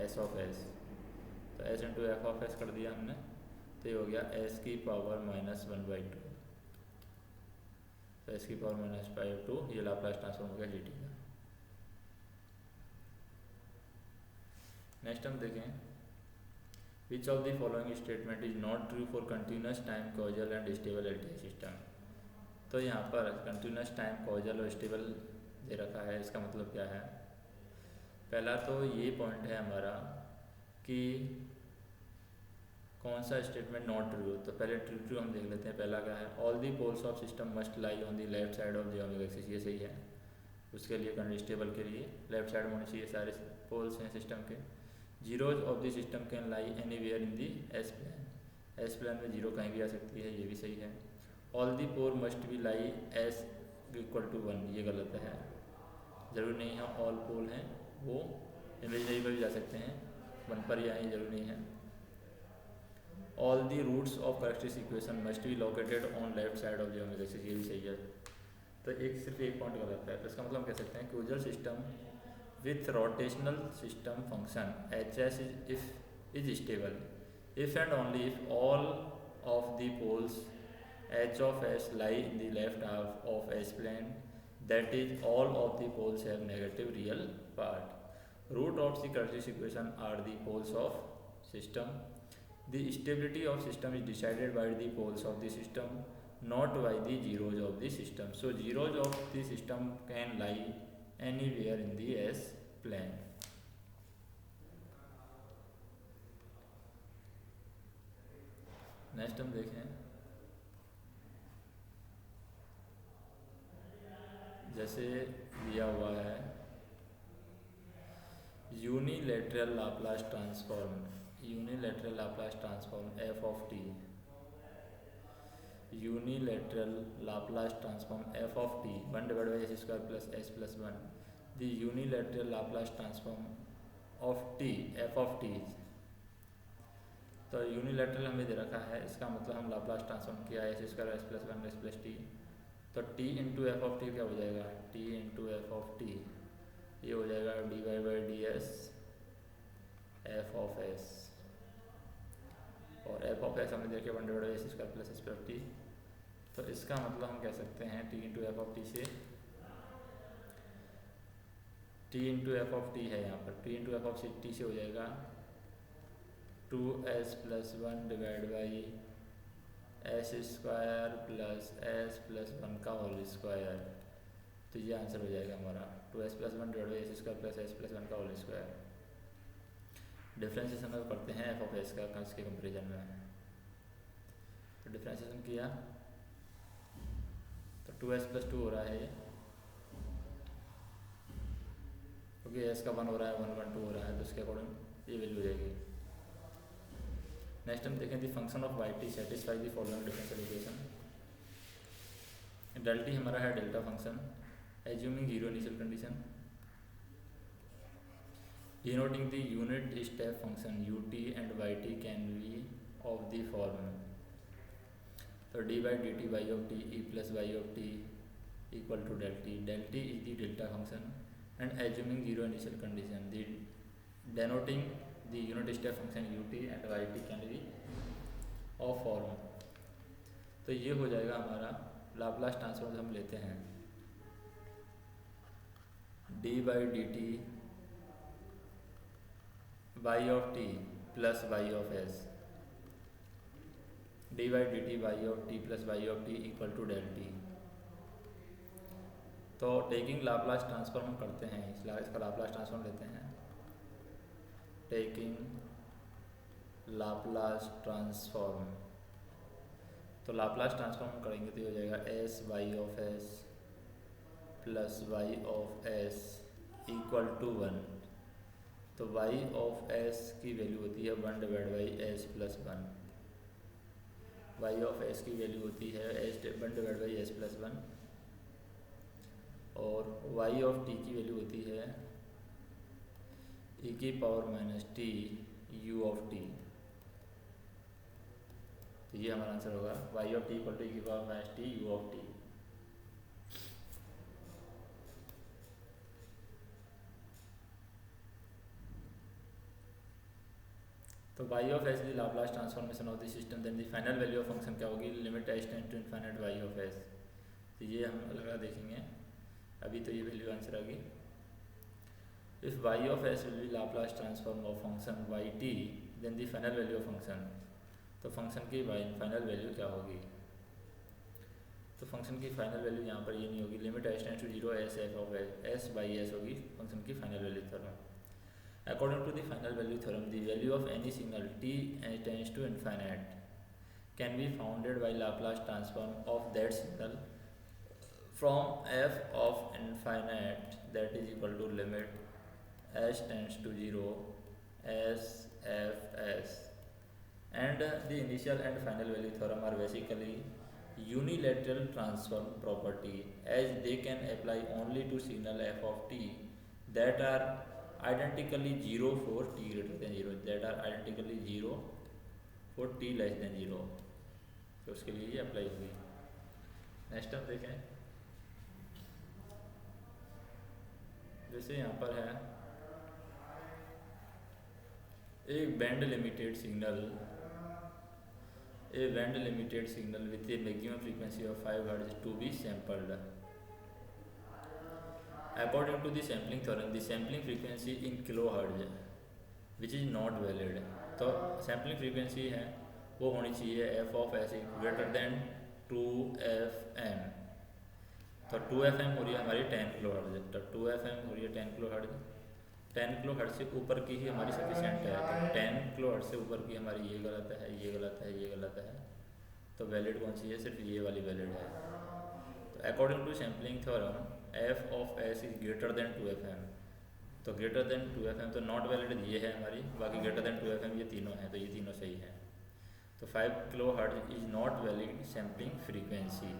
s ऑफ s, तो s into F of s कर दिया हमने, तो ये हो गया s की पावर -1/2, तो s की पावर -2, ये लाप्लास ट्रांसफॉर्म हो गया gt का। नेक्स्ट हम देखें which of the following statement is not true for continuous time causal and stable LTI system, तो यहाँ पर कंटिन्यूस टाइम कॉजल और स्टेबल दे रखा है, इसका मतलब क्या है। पहला तो ये पॉइंट है हमारा कि कौन सा स्टेटमेंट नॉट ट्रू, तो पहले ट्रू हम देख लेते हैं। पहला क्या है, all the poles of system must lie on the left side of the omega axis, ये सही है। उसके लिए कंस्टेबल के लिए लेफ्ट साइड में होनी चाहिए सारे पोल्स हैं सिस्टम के। Zeros of the system can lie anywhere in the s plane, s plane में जीरो कहीं भी आ सकती है, ये भी सही है। All the pole must be lie s equal to 1, ये गलत है, ज़रूरी नहीं है ऑल पोल हैं वो इमेजनरी पर भी जा सकते हैं, 1 पर ही आए जरूरी नहीं है। All the roots of characteristic equation must be located on left side of the omega axis, ये भी सही है। तो सिर्फ एक पॉइंट गलत है, तो इसका मतलब हम कह सकते हैं closure system with rotational system function HS is stable if and only if all of the poles H of S lie in the left half of S plane, that is all of the poles have negative real part. Root of the characteristic equation are the poles of system. The stability of system is decided by the poles of the system, not by the zeros of the system. So zeros of the system can lie anywhere in the s plane. Next हम देखें, जैसे दिया हुआ है unilateral Laplace transform f of t, unilateral Laplace transform f of t 1/s² plus s plus 1, the unilateral Laplace transform of t f of t. तो unilateral हमें दे रखा है, इसका मतलब हम लाप्लास ट्रांसफॉर्म किया s² S plus 1 S plus T, तो t into F of T क्या हो जाएगा, t into F of t ये हो जाएगा dy/ds एफ ऑफ एस, और एफ ऑफ एस हमें देखे 1/s² plus s plus T. तो इसका मतलब हम कह सकते हैं t into F of T से, t into F of T है यहाँ पर, t into F of T से हो जाएगा 2s plus 1 divide by s² plus s plus 1 का होल स्क्वायर। तो ये आंसर हो जाएगा हमारा 2s plus 1 divide by s² plus s plus 1 का होल स्क्वायर। डिफ्रेंशिएशन में पढ़ते हैं एफ ऑफ एस का इसके कंपेरिजन में। तो डिफ्रेंशिएशन किया तो 2s प्लस 2 हो रहा है ये, क्योंकि s का 1 हो रहा है 1 1 2 हो रहा है, तो उसके अकॉर्डिंग ये वैल्यू हो जाएगी। नेक्स्ट हम देखें the function of y t satisfy the following differential equation. Del T हमारा है delta function, assuming zero initial condition, denoting the unit step function u t and y t can be of the form, तो d/dt y of t e plus y of t equal to del t is the delta function and assuming zero initial condition, the denoting the unit step function ut and yt can be of form। तो ये हो जाएगा हमारा Laplace transform हम लेते हैं d/dt y of t plus y of s, d/dt y of t plus y of t equal to del t। तो taking Laplace transform हम करते हैं, इसका लाप्लास ट्रांसफॉर्म लेते हैं, टेकिंग लाप्लास ट्रांसफॉर्म। तो लाप्लास ट्रांसफॉर्म करेंगे तो ये हो जाएगा s y of s plus y of s equal to 1। तो y of s की वैल्यू होती है 1/s plus 1, y of s की वैल्यू होती है 1/s प्लस 1, और y of t की वैल्यू होती है e की power minus t u of t। तो ये हमारा आंसर होगा y of t equal to e की power minus t u of t। तो y of s the Laplace transformation of the system, then the final value of function क्या होगी, limit s tend to infinite y of s। तो ये हम लगा देखेंगे, अभी तो ये वैल्यू आंसर आ गई। If y of s will be Laplace transform of function yt then the final value of function, तो फंक्शन की फाइनल वैल्यू क्या होगी। तो फंक्शन की फाइनल वैल्यू यहाँ पर ये नहीं होगी, limit s tend to 0 s f of s by s होगी फंक्शन की final value theorem. According to the final value theorem, the value of any signal t tends to infinite can be founded by Laplace transform of that signal from f of infinite that is equal to limit s tends to 0 s f s, and the initial and final value theorem are basically unilateral transform property, as they can apply only to signal f of t that are identically 0 for t greater than 0, that are identically 0 for t less than 0। तो उसके लिए ये apply होगी। Next हम देखें, जैसे यहाँ पर है एक band limited signal with a maximum frequency of 5 Hz to be sampled। According to the sampling theorem, the sampling frequency in kilohertz which is not valid। तो sampling frequency है वो होनी चाहिए f of s greater than 2fm। तो 2 FM हो रही है हमारी 10 किलो हर्ट्ज, तो 2 FM हो रही है 10 किलो हर्ट्ज। 10 किलो हर्ट्ज से ऊपर की ही हमारी सफिशिएंट है, तो 10 किलो हर्ट्ज से ऊपर की हमारी ये गलत है, ये गलत है, ये गलत है। तो वैलिड कौन सी है, सिर्फ ये वाली वैलिड है। तो according to sampling theorem f of s is greater than 2 FM। तो ग्रेटर देन 2 FM, तो नॉट वैलिड ये है हमारी, बाकी ग्रेटर देन 2 FM ये तीनों हैं, तो ये तीनों सही हैं। तो 5 kilo hertz is not valid sampling frequency.